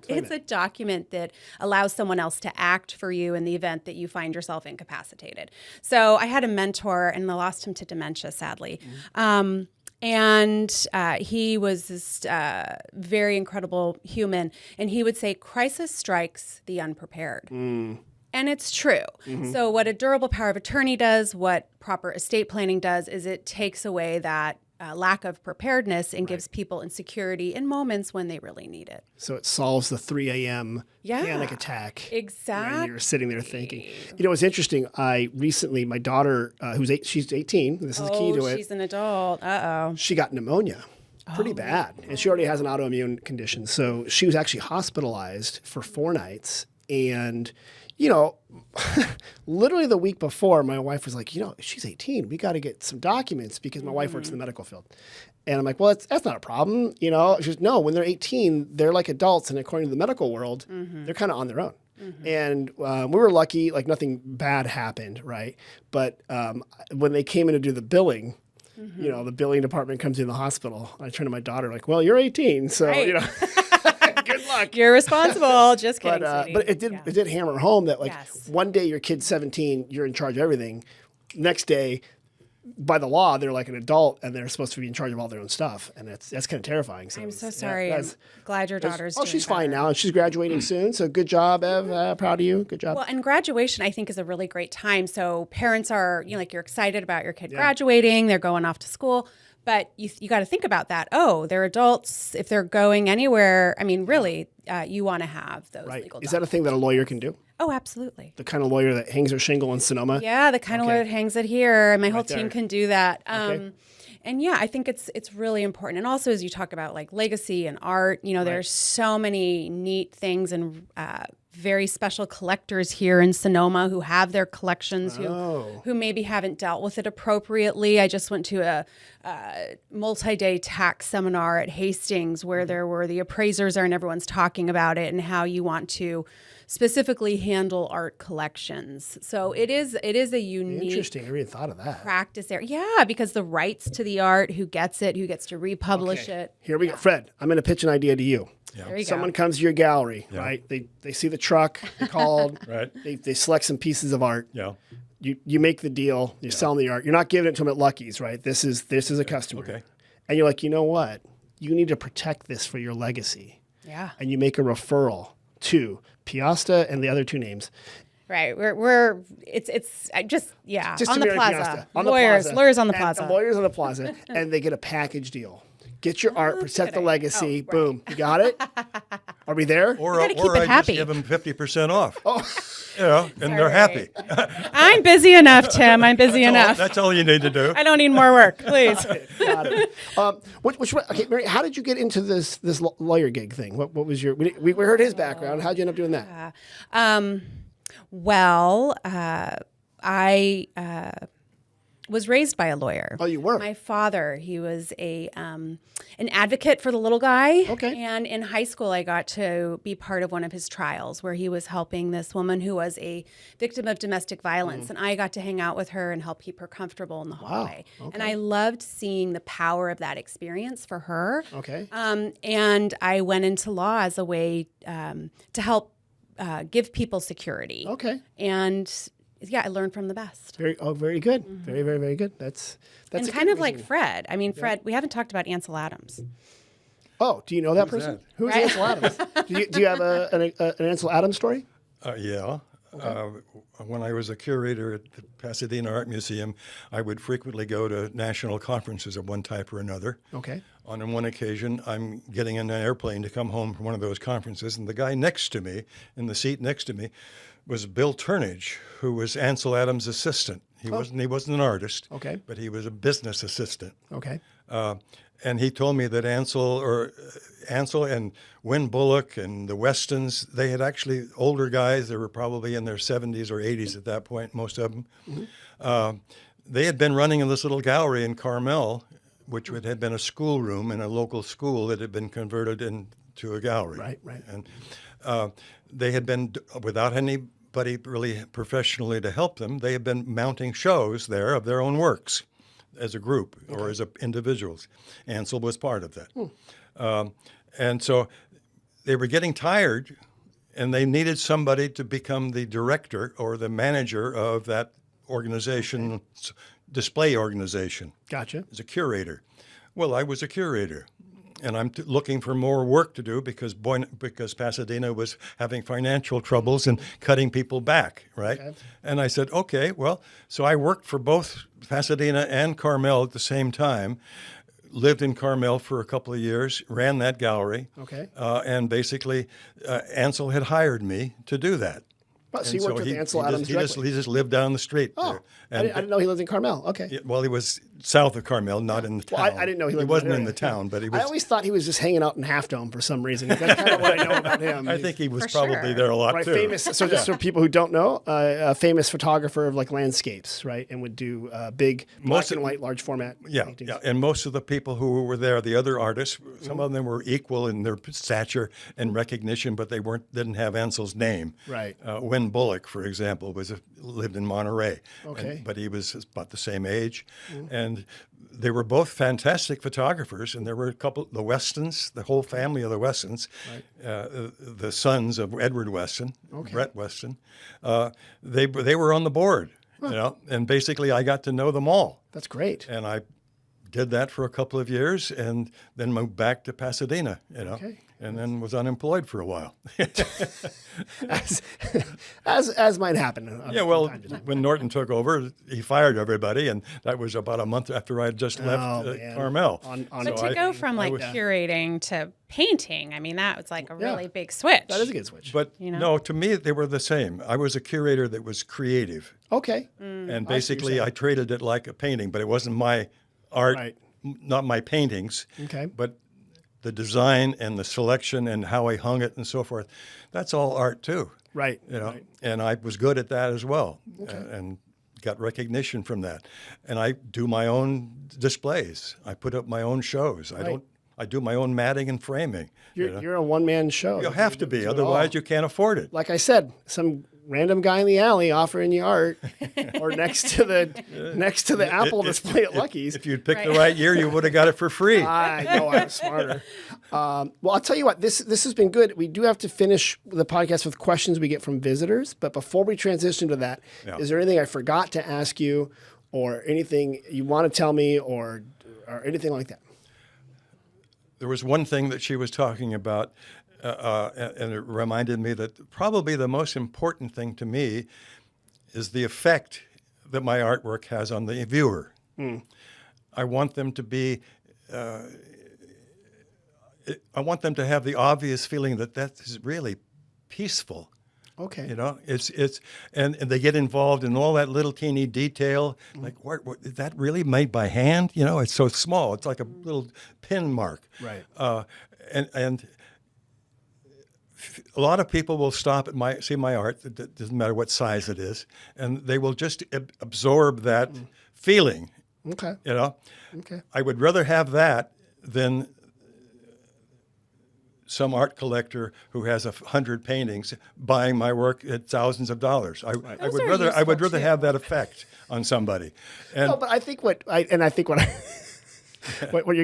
It's a document that allows someone else to act for you in the event that you find yourself incapacitated. So I had a mentor and I lost him to dementia, sadly. And he was this very incredible human. And he would say, crisis strikes the unprepared. And it's true. So what a durable power of attorney does, what proper estate planning does, is it takes away that lack of preparedness and gives people insecurity in moments when they really need it. So it solves the 3 a.m. panic attack. Exactly. When you're sitting there thinking. It's interesting. My daughter, she's 18. This is the key to it. She's an adult. Uh-oh. She got pneumonia. Pretty bad. And she already has an autoimmune condition. So she was actually hospitalized for 4 nights. And literally the week before, my wife was like, she's 18. We got to get some documents because my wife works in the medical field. And I'm like, well, that's not a problem. She goes, no, when they're 18, they're like adults. And according to the medical world, they're kind of on their own. And we were lucky, like nothing bad happened, right? But when they came in to do the billing, you know, the billing department comes in the hospital. I turn to my daughter like, well, you're 18, so, Right. you know, good luck. You're responsible. Just kidding, sweetie. But it did hammer home that like Yes. one day your kid's 17, you're in charge of everything. Next day, by the law, they're like an adult and they're supposed to be in charge of all their own stuff, and that's kind of terrifying. So I'm so sorry. I'm glad your daughter's Oh, doing she's fine better. now, and she's graduating soon. So good job, Ev. Proud of you. Good job. Well, and graduation, I think, is a really great time. So parents are, you know, like you're excited about your kid graduating. They're going off to school. But you got to think about that. Oh, they're adults. If they're going anywhere, I mean, really, you want to have those Right. legal Is that a thing that a lawyer can do? Oh, absolutely. The kind of lawyer that hangs her shingle in Sonoma? Yeah, the kind of lawyer that hangs it here. And my whole there. team can do that. Okay. And yeah, I think it's really important. And also, as you talk about like legacy and art, you know, there's so many neat things and very special collectors here in Sonoma who have their collections who maybe haven't dealt with it appropriately. I just went to a multi-day tax seminar at Hastings where there were the appraisers there and everyone's talking about it and how you want to specifically handle art collections. So it is a unique Interesting. I never even thought of that. practice area. Yeah, because the rights to the art, who gets it, who gets to republish it. Here we go. Fred, I'm going to pitch an idea to you. There you Someone go. comes to your gallery, right? They see the truck, they called, Right. they select some pieces of art. Yeah. You make the deal, you're selling the art. You're not giving it to them at Lucky's, right? This is a customer. Okay. And you're like, you know what? You need to protect this for your legacy. Yeah. And you make a referral to Piasta and the other two names. Right. It's just Just on to the Mary plaza. Piasta, on the Lawyers on the And plaza. the lawyers on the plaza, and they get a package deal. Get your art, protect the legacy. Oh, right. Boom. You got it? Are we there? Or gotta keep or it I happy. just give them 50% off. You know, and they're happy. I'm busy enough, Tim. I'm busy enough. That's all you need to do. I don't need more work, please. Got it. Okay, Mary, how did you get into this lawyer gig thing? What was your? We heard his background. How'd you end up doing that? I was raised by a lawyer. Oh, you were? My father, he was an advocate for the little guy. Okay. And in high school, I got to be part of one of his trials where he was helping this woman who was a victim of domestic violence. And I got to hang out with her and help keep her comfortable in the hallway. Okay. And I loved seeing the power of that experience for her. Okay. And I went into law as a way to help give people security. Okay. And yeah, I learned from the best. Very good. Very, very, very good. That's And a kind good of like reason. Fred. I mean, Fred, we haven't talked about Ansel Adams. Oh, do you know that person? that? Who's Right. Ansel Adams? do you have an Ansel Adams story? Yeah. When I was a curator at the Pasadena Art Museum, I would frequently go to national conferences of one type or another. Okay. On one occasion, I'm getting in an airplane to come home from one of those conferences, and the guy next to me, in the seat next to me, was Bill Turnage, who was Ansel Adams' assistant. He wasn't an artist, Okay. but he was a business assistant. Okay. And he told me that Ansel and Win Bullock and the Westons, they had actually older guys. They were probably in their 70s or 80s at that point, most of them. They had been running in this little gallery in Carmel, which had been a schoolroom in a local school that had been converted into a gallery. Right. And they had been, without anybody really professionally to help them, they had been mounting shows there of their own works as a group or as individuals. Ansel was part of that. And so they were getting tired, and they needed somebody to become the director or the manager of that organization's display organization. Gotcha. As a curator. Well, I was a curator, and I'm looking for more work to do because Pasadena was having financial troubles and cutting people back, right? Okay. And I said, okay, well, so I worked for both Pasadena and Carmel at the same time, lived in Carmel for a couple of years, ran that gallery, Okay. and basically Ansel had hired me to do that. Well, so And you worked with Ansel Adams he directly? just lived down the street Oh, there. I didn't know he lived in Carmel. Okay. Yeah, well, he was south of Carmel, not in the town. Well, I didn't know he lived in wasn't that in the area. town, but he was. I always thought he was just hanging out in Half Dome for some reason. That's kind of what I know about him. I think he was For probably sure. there a lot Right, too. famous. So just for people who don't know, a famous photographer of like landscapes, right, and would do big black and white, large format paintings. Yeah, and most of the people who were there, the other artists, some of them were equal in their stature and recognition, but they didn't have Ansel's name. Right. Win Bullock, for example, lived in Monterey. Okay. But he was about the same age, and and they were both fantastic photographers, and there were a couple, the Westons, the whole family of the Westons, the sons of Edward Weston, Brett Weston. They were on the board, you know, and basically I got to know them all. That's great. And I did that for a couple of years, and then moved back to Pasadena, you know, and then was unemployed for a while. as might happen. Yeah, well, when Norton took over, he fired everybody, and that was about a month after I had just left Carmel. But to go from like curating to painting, I mean, that was like a really big switch. That is a good switch. But no, to me, they were the same. I was a curator that was creative. Okay. And basically, I treated it like a painting, but it wasn't my art, not my paintings, but the design and the selection and how I hung it and so forth. That's all art too. Right. You know, and I was good at that as well, and got recognition from that. And I do my own displays. I put up my own shows. I do my own matting and framing. You're a one-man show. You have to be, otherwise you can't afford it. Like I said, some random guy in the alley offering you art, or next to the Apple display at Lucky's. If you'd picked the right year, you would have got it for free. I know, I was smarter. Well, I'll tell you what, this has been good. We do have to finish the podcast with questions we get from visitors, but before we transition to that, is there anything I forgot to ask you, or anything you want to tell me, or anything like that? There was one thing that she was talking about, and it reminded me that probably the most important thing to me is the effect that my artwork has on the viewer. I want them to be, I want them to have the obvious feeling that that is really peaceful. Okay. You know, and they get involved in all that little teeny detail. Like, what is that really made by hand? You know, it's so small. It's like a little pin mark. Right. And a lot of people will stop at see my art. It doesn't matter what size it is, and they will just absorb that feeling. Okay. You know. Okay. I would rather have that than some art collector who has 100 paintings buying my work at thousands of dollars. I would rather have that effect on somebody. And no, but I think what you're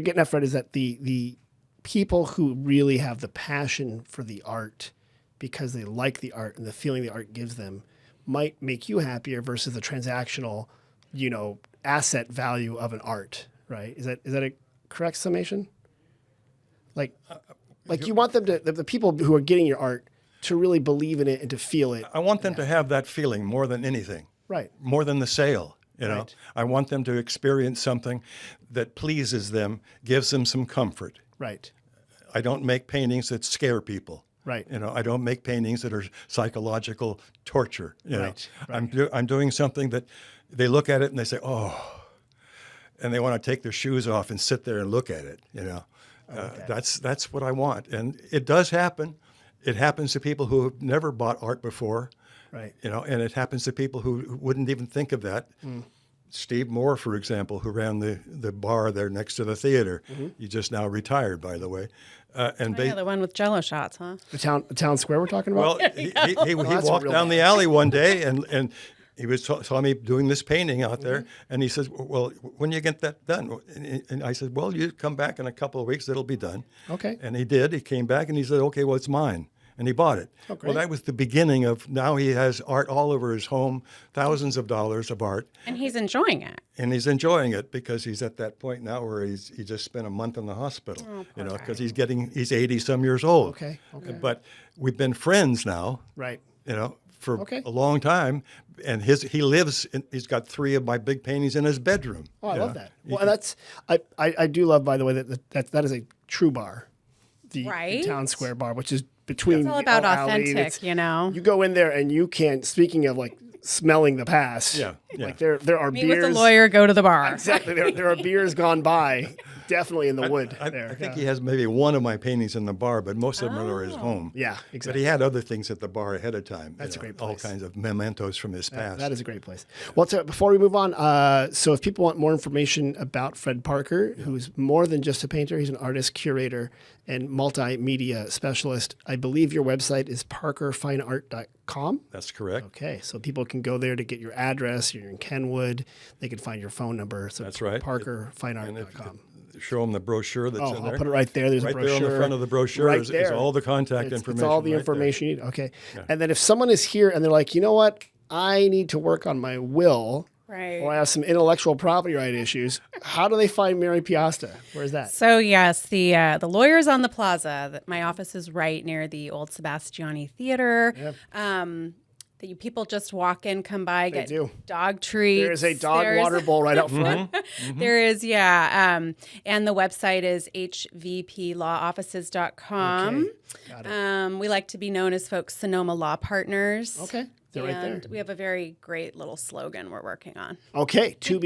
getting at, Fred, is that the people who really have the passion for the art because they like the art and the feeling the art gives them might make you happier versus the transactional, you know, asset value of an art, right? Is that a correct summation? Like you want them to, the people who are getting your art to really believe in it and to feel it. I want them to have that feeling more than anything. Right. More than the sale, you know. I want them to experience something that pleases them, gives them some comfort. Right. I don't make paintings that scare people. Right. You know, I don't make paintings that are psychological torture. You know, Right. I'm doing something that they look at it and they say, oh, and they want to take their shoes off and sit there and look at it. You know, that's what I want, and it does happen. It happens to people who have never bought art before. Right. You know, and it happens to people who wouldn't even think of that. Steve Moore, for example, who ran the bar there next to the theater. He just now retired, by the way. The one with Jello shots, huh? The town square we're talking about? Well, he walked down the alley one day and he saw me doing this painting out there, and he says, well, when you get that done? And I said, well, you come back in a couple of weeks, it'll be done. Okay. And he did. He came back and he said, okay, well, it's mine. And he bought it. Oh, great. Well, that was the beginning of, now he has art all over his home, thousands of dollars of art. And he's enjoying it. And he's enjoying it because he's at that point now where he just spent a month in the hospital, you know, because he's 80-some years old. Okay. But we've been friends now, Right. you know, for a long time. And he's got 3 of my big paintings in his bedroom. Oh, I love that. Well, and that's, I do love, by the way, that is a true bar, the town square bar, which is between. It's all about authentic, you know. You go in there and you can't. Speaking of like smelling the past, like there are Meet beers. with the lawyer, go to the bar. Exactly, there are beers gone by definitely in the wood I there. think he has maybe one of my paintings in the bar, but most of them are at his home. Yeah, But exactly. he had other things at the bar ahead of time. That's a great All place. kinds of mementos from his past. That is a great place. Well, before we move on, so if people want more information about Fred Parker, who's more than just a painter, he's an artist, curator, and multimedia specialist. I believe your website is parkerfineart.com. That's correct. Okay, so people can go there to get your address. You're in Kenwood. They can find your phone number. So That's right. parkerfineart.com. Show them the brochure that's in there. I'll put it right there. There's right a brochure. there on the front of the brochure Right is there. all the contact It's information. all the right information you need. Okay. And then if someone is here and they're like, you know what, I need to work on my will, Right. or I have some intellectual property right issues, how do they find Mary Piasta? Where's that? So yes, the lawyers on the plaza. My office is right near the old Sebastiani Theater. That people just walk in, come by, get do. dog treats. There's a dog water bowl right out front. There is, yeah. And the website is hvplawoffices.com. Okay. Got it. We like to be known as folks Sonoma Law Partners. Okay. They're right there. And we have a very great little slogan we're working on. Okay. To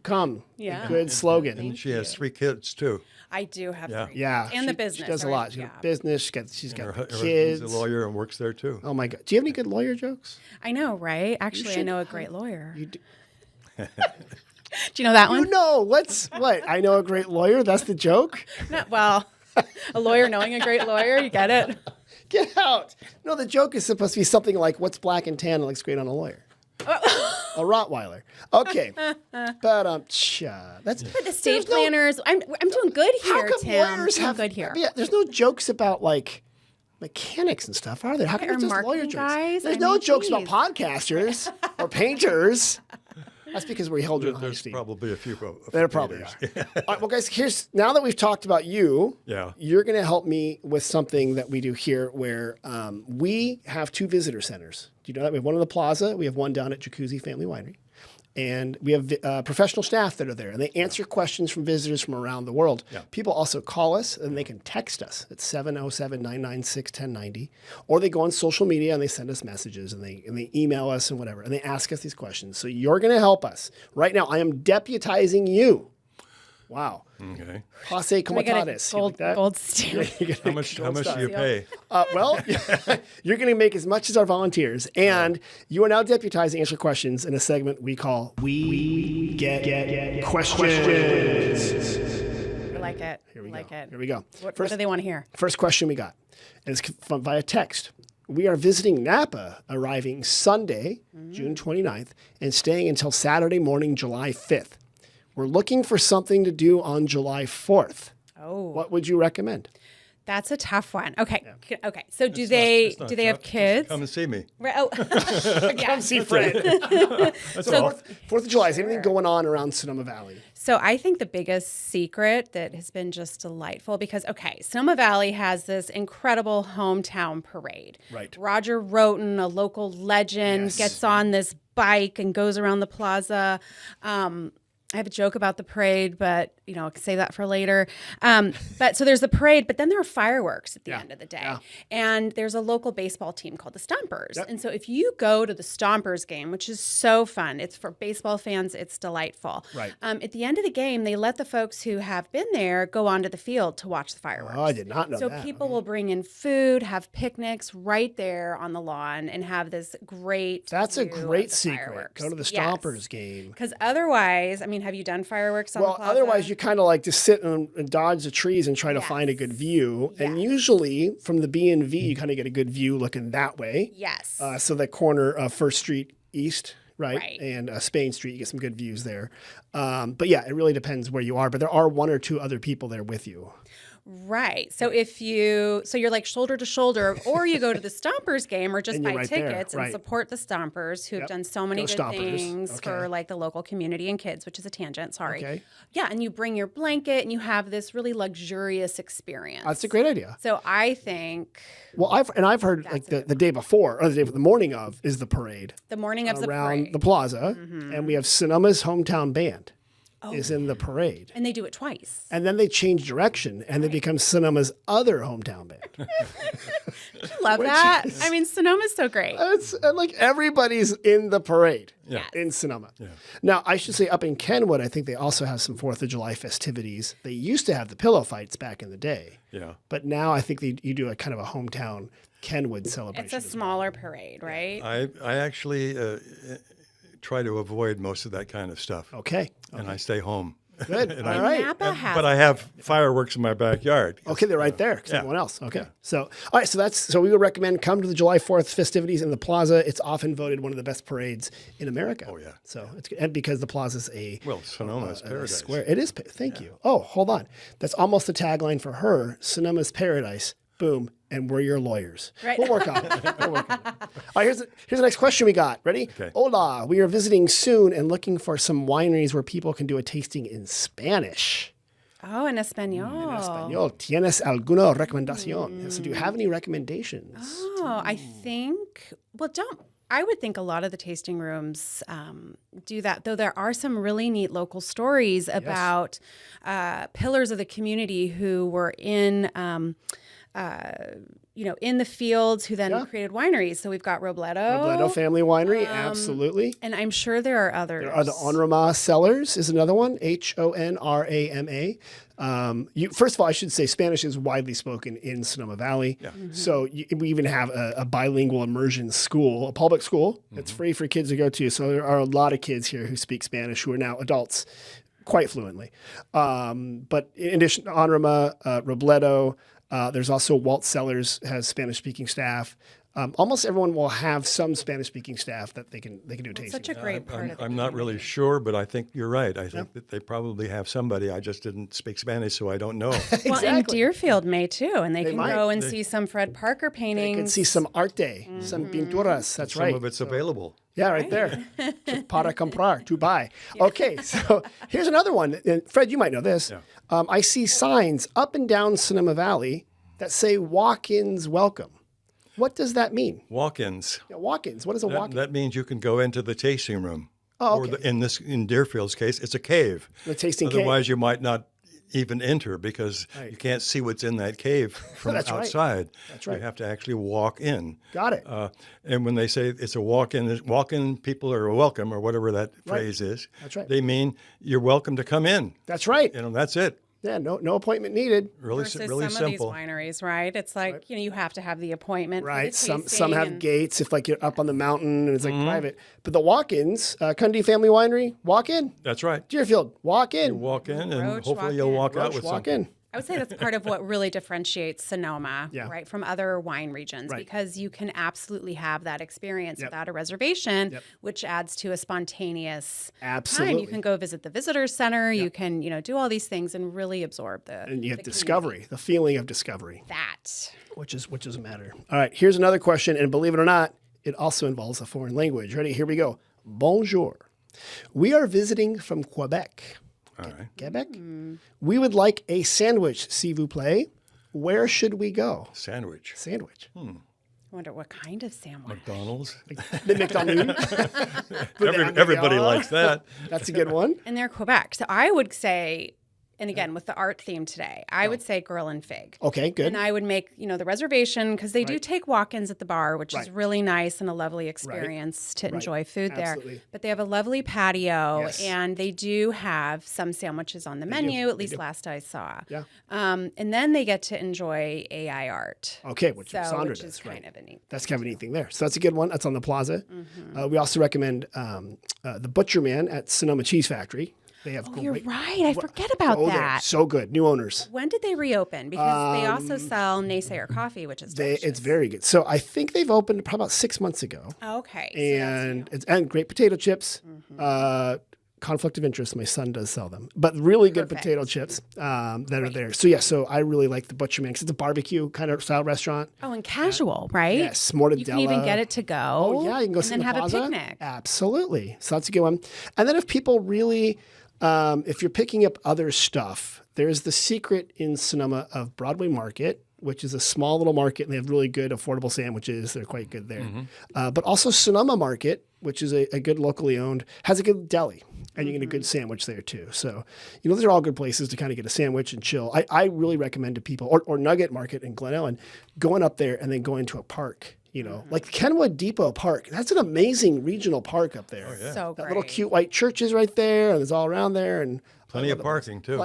come. Yeah. Good slogan. And she has 3 kids too. I do have three. Yeah. And the She business. does a right? lot. She's Yeah. got business. She's got Her the husband's kids. a lawyer and works there too. Oh my God. Do you have any good lawyer jokes? I know, right? Actually, I should- know a great lawyer. You do. Do you know that one? You know, what? I know a great lawyer. That's the joke? No, well, a lawyer knowing a great lawyer, you get it? Get out. No, the joke is supposed to be something like, what's black and tan and looks great on a lawyer? A Rottweiler. Okay. But that's But the stage there's no- planners, I'm doing good here, How come Tim. lawyers I'm have good here. Yeah, there's no jokes about like mechanics and stuff, are there? How come Or it's just lawyer marketing jokes? guys? There's I no mean, jokes about geez. podcasters or painters. That's because we held you in high There's esteem. probably a few. There probably are. All right, well, guys, now that we've talked about you, Yeah. you're going to help me with something that we do here where we have 2 visitor centers. Do you know that? We have one in the plaza. We have one down at Jacuzzi Family Winery. And we have professional staff that are there, and they answer questions from visitors from around the world. Yeah. People also call us, and they can text us at 707-996-1090, or they go on social media and they send us messages, and they email us and whatever, and they ask us these questions. So you're going to help us. Right now, I am deputizing you. Wow. Okay. Passe Can I get a comitatus. You like that? gold stamp? How much do you pay? Well, you're going to make as much as our volunteers, and you are now deputized to answer questions in a segment we call We Get Questions. I like it. Here we I like go. it. Here we go. What do they want to hear? First question we got, and it's via text. We are visiting Napa, arriving Sunday, June 29th, and staying until Saturday morning, July 5th. We're looking for something to do on July 4th. Oh, What would you recommend? that's a tough one. Okay. Okay. So do they It's not have tough. Just kids? Come and see me. Right. Oh, yeah. Come see Fred. That's all. 4th of July, is anything going on around Sonoma Valley? So I think the biggest secret that has been just delightful because, okay, Sonoma Valley has this incredible hometown parade. Right. Roger Roten, a local legend, Yes. gets on this bike and goes around the plaza. I have a joke about the parade, but I can save that for later. But so there's the parade, but then there are fireworks at the end of the day. Yeah. And there's a local baseball team called the Stompers. Yep. And so if you go to the Stompers game, which is so fun, it's for baseball fans, it's delightful. Right. At the end of the game, they let the folks who have been there go onto the field to watch the fireworks. Oh, I did not know So that. people will bring in food, have picnics right there on the lawn, and have this great That's a view of great the secret. fireworks. Go to the Yes. Stompers game. Because otherwise, have you done fireworks on the Well, plaza? otherwise you kind of like to sit and dodge the trees and try to find a good view. And usually from the B&V, you kind of get a good view looking that way. Yes. So the corner of First Street East, right? Right. And Spain Street, you get some good views there. But yeah, it really depends where you are. But there are 1 or 2 other people there with you. Right. So if you're like shoulder to shoulder, or you go to the Stompers game or just And you're buy right there, tickets right. and support the Stompers who have done so many Go good Stompers. things Okay. for like the local community and kids, which is a tangent. Sorry. Okay. Yeah. And you bring your blanket and you have this really luxurious experience. That's a great idea. So I think Well, I've heard like the day before or the morning of is the parade the morning of the around parade. the plaza, and we have Sonoma's hometown band. is in the parade. And they do it twice. And then they change direction and they become Sonoma's other hometown band. Love that. I mean, Sonoma's so great. It's like everybody's in the parade Yes. in Sonoma. Yeah. Now, I should say up in Kenwood, I think they also have some 4th of July festivities. They used to have the pillow fights back in the day. Yeah. But now I think you do a kind of a hometown Kenwood celebration. It's a smaller parade, right? I actually try to avoid most of that kind of stuff. Okay. And I stay home. Good. And All right. Napa has But I have fireworks in my backyard. Okay, they're right there because yeah. everyone else. Okay. So, all right. So we would recommend come to the July 4th festivities in the Plaza. It's often voted one of the best parades in America. Oh, yeah. So it's and because the Plaza's Sonoma's a paradise. square. It is. Thank you. Oh, hold on. That's almost the tagline for her. Sonoma's paradise. Boom. And we're your lawyers. Right. We'll work on it. All right, here's the next question we got. Ready? Okay. Hola. We are visiting soon and looking for some wineries where people can do a tasting in Spanish. Oh, in Espanol. Español. ¿Tienes alguna recomendación? So do you have any recommendations? Oh, I think, I would think a lot of the tasting rooms do that, though there are some really neat local stories about pillars of the community who were in the fields who then created wineries. So we've got Robledo Family Winery, absolutely. And I'm sure there are others. There are the Onrama Cellars is another one, Honrama. First of all, I should say Spanish is widely spoken in Sonoma Valley. Yeah. So we even have a bilingual immersion school, a public school that's free for kids to go to. So there are a lot of kids here who speak Spanish who are now adults quite fluently. But in addition to Onrama, Robledo, there's also Walt Cellars has Spanish-speaking staff. Almost everyone will have some Spanish-speaking staff that they can do a tasting. Such a great part of the I'm not really sure, but I think you're right. I think that they probably have somebody. I just didn't speak Spanish, so I don't know. Well, and Deerfield may too, and they can might. go and see some Fred Parker paintings. You can see some arte, some pinturas. That's right. Some of it's available. Yeah, right there. Para comprar, to buy. Okay, so here's another one. And Fred, you might know this. Yeah. I see signs up and down Sonoma Valley that say walk-ins welcome. What does that mean? Walk-ins. Yeah, walk-ins. What is a walk-in? That means you can go into the tasting room. Oh, okay. Or in Deerfield's case, it's a cave. The tasting Otherwise, cave. you might not even enter because you can't see what's in that cave from outside. That's right. You have to actually walk in. Got it. And when they say it's a walk-in people are welcome, or whatever that phrase is, That's right. they mean you're welcome to come in. That's right. That's it. Yeah, no appointment needed. Really, Versus really some simple. of these wineries, right? It's like you have to have the appointment. Right. For the Some have tasting gates if like you're up on the mountain and it's like private. But the walk-ins, Cundy Family Winery, walk in. That's right. Deerfield, walk in. You walk in, and Roach, hopefully walk you'll in. walk out Roach, with walk something. in. I would say that's part of what really differentiates Sonoma, Yeah. right, from other wine regions, Right. because you can absolutely have that experience without a reservation, which adds to a spontaneous Absolutely. time. You can go visit the visitors center. You can, do all these things and really absorb the And you have the discovery, the feeling of discovery, that. which is a matter. All right, here's another question, and believe it or not, it also involves a foreign language. Ready? Here we go. Bonjour. We are visiting from Quebec. All right. Quebec? We would like a sandwich, s'il vous plaît. Where should we go? Sandwich. Sandwich. I wonder what kind of sandwich. McDonald's. The McDonald's. Everybody likes that. That's a good one. And they're Quebec. So I would say, and again, with the art theme today, I would say Girl and Fig. Okay, good. And I would make, the reservation because they do take walk-ins at the bar, which Right. is really nice and a lovely experience to enjoy food Absolutely. there. But they have a lovely patio, Yes. and they do have some sandwiches on the menu, at least last I saw. Yeah. And then they get to enjoy AI art. Okay, which Sandra which does, is right. kind of a neat. That's kind of a neat thing there. So that's a good one. That's on the plaza. We also recommend the Butcher Man at Sonoma Cheese Factory. They have You're right. I forget about Go there. that. So good. New owners. When did they reopen? Because they also sell Naysayer coffee, which is delicious. It's very good. So I think they've opened probably about 6 months ago. Okay. And great potato chips. Conflict of interest. My son does sell them, but really good potato chips that are there. So so I really like the Butcher Man because it's a barbecue kind of style restaurant. Oh, and casual, right? Yes, mortadella. You can even get it to go. Oh yeah, you can go sit and in then the have plaza. a picnic. Absolutely. So that's a good one. And then if people really, if you're picking up other stuff, there's the secret in Sonoma of Broadway Market, which is a small little market, and they have really good affordable sandwiches. They're quite good there. But also Sonoma Market which is a good locally owned, has a good deli, and you get a good sandwich there too. So, those are all good places to kind of get a sandwich and chill. I really recommend to people, or Nugget Market in Glen Ellen, going up there and then going to a park. Like Kenwood Depot Park. That's an amazing regional park up there. Oh, yeah. So That great. little cute white church is right there, and it's all around there, and Plenty of parking, too.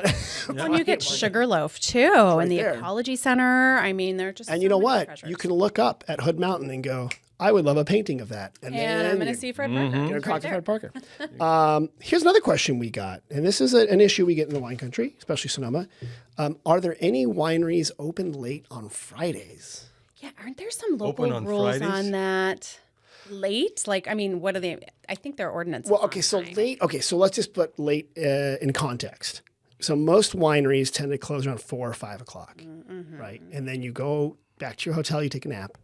And you get Sugarloaf too, and the there. Ecology Center. I mean, they're just And so you know many what? treasures. You can look up at Hood Mountain and go, I would love a painting of that. And I'm going to see Fred Parker. You're Right talking there. Fred Parker. Here's another question we got, and this is an issue we get in the wine country, especially Sonoma. Are there any wineries open late on Fridays? Yeah, aren't there some local Open on rules Fridays? on that? Late? Like, I mean, what are they? I think their ordinance. Well, okay, so late. Okay, so let's just put late in context. So most wineries tend to close around 4 or 5 o'clock, right? And then you go back to your hotel, you take a nap,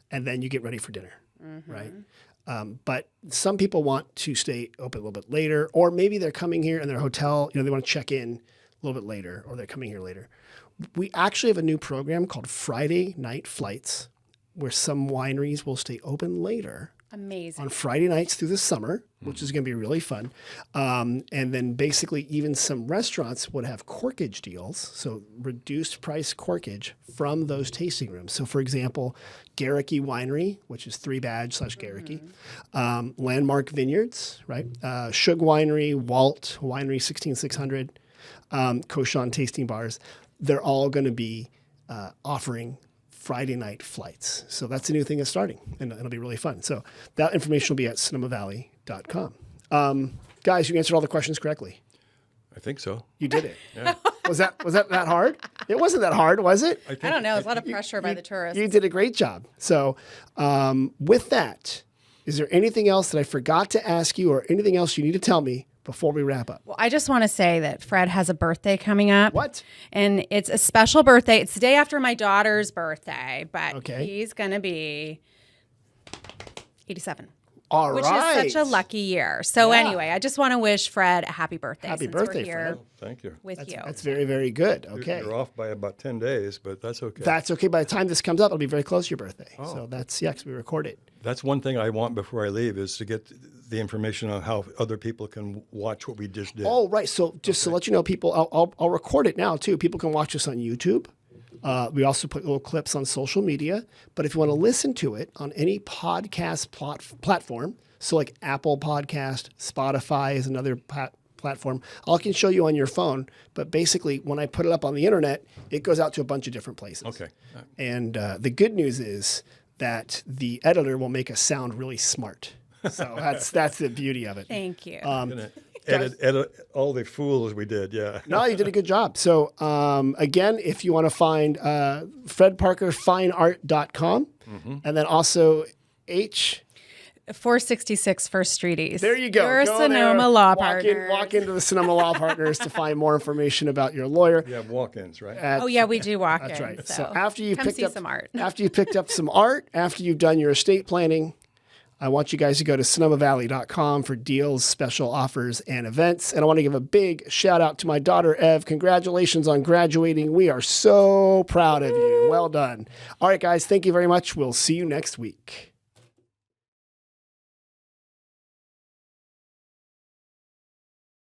and then you get ready for dinner, right? But some people want to stay open a little bit later, or maybe they're coming here in their hotel, they want to check in a little bit later, or they're coming here later. We actually have a new program called Friday Night Flights, where some wineries will stay open later Amazing. on Friday nights through the summer, which is going to be really fun. And then basically even some restaurants would have corkage deals, so reduced price corkage from those tasting rooms. So for example, Garricky Winery, which is 3badge/Garricky, Landmark Vineyards, right? Shug Winery, Walt Winery 16600, Koshan Tasting Bars. They're all going to be offering Friday night flights. So that's a new thing that's starting, and it'll be really fun. So that information will be at sonomavalley.com. Guys, you answered all the questions correctly. I think so. You did it. Was that hard? It wasn't that hard, was it? I don't know. It's a lot of pressure by the tourists. You did a great job. So with that, is there anything else that I forgot to ask you or anything else you need to tell me before we wrap up? Well, I just want to say that Fred has a birthday coming up. What? And it's a special birthday. It's the day after my daughter's birthday, but Okay. he's going to be 87. All Which right. is such a lucky year. So anyway, I just want to wish Fred a happy birthday. Happy since birthday, we're here Fred. Thank you. with you. That's very, very good. Okay. You're off by about 10 days, but that's okay. That's okay. By the time this comes up, it'll be very close to your birthday. So that's, because we record it. That's one thing I want before I leave is to get the information on how other people can watch what we just did. Oh, right. So just to let you know, people, I'll record it now too. People can watch us on YouTube. We also put little clips on social media. But if you want to listen to it on any podcast platform, so like Apple Podcast, Spotify is another platform. I can show you on your phone. But basically, when I put it up on the internet, it goes out to a bunch of different places. Okay. And the good news is that the editor will make us sound really smart. So that's the beauty of it. Thank you. I'm going to edit all the fools we did, yeah. No, you did a good job. So again, if you want to find fredparkerfineart.com and then also 466 First Street East. There you go. Your Go Sonoma there, Law walk Partners. walk into the Sonoma Law Partners to find more information about your lawyer. You have walk-ins, right? Oh yeah, we do walk in. That's right. So, So after you come picked see up some art. after you picked up some art, after you've done your estate planning, I want you guys to go to sonomavalley.com for deals, special offers, and events. And I want to give a big shout out to my daughter, Ev. Congratulations on graduating. We are so proud of you. Well done. All right, guys. Thank you very much. We'll see you next week.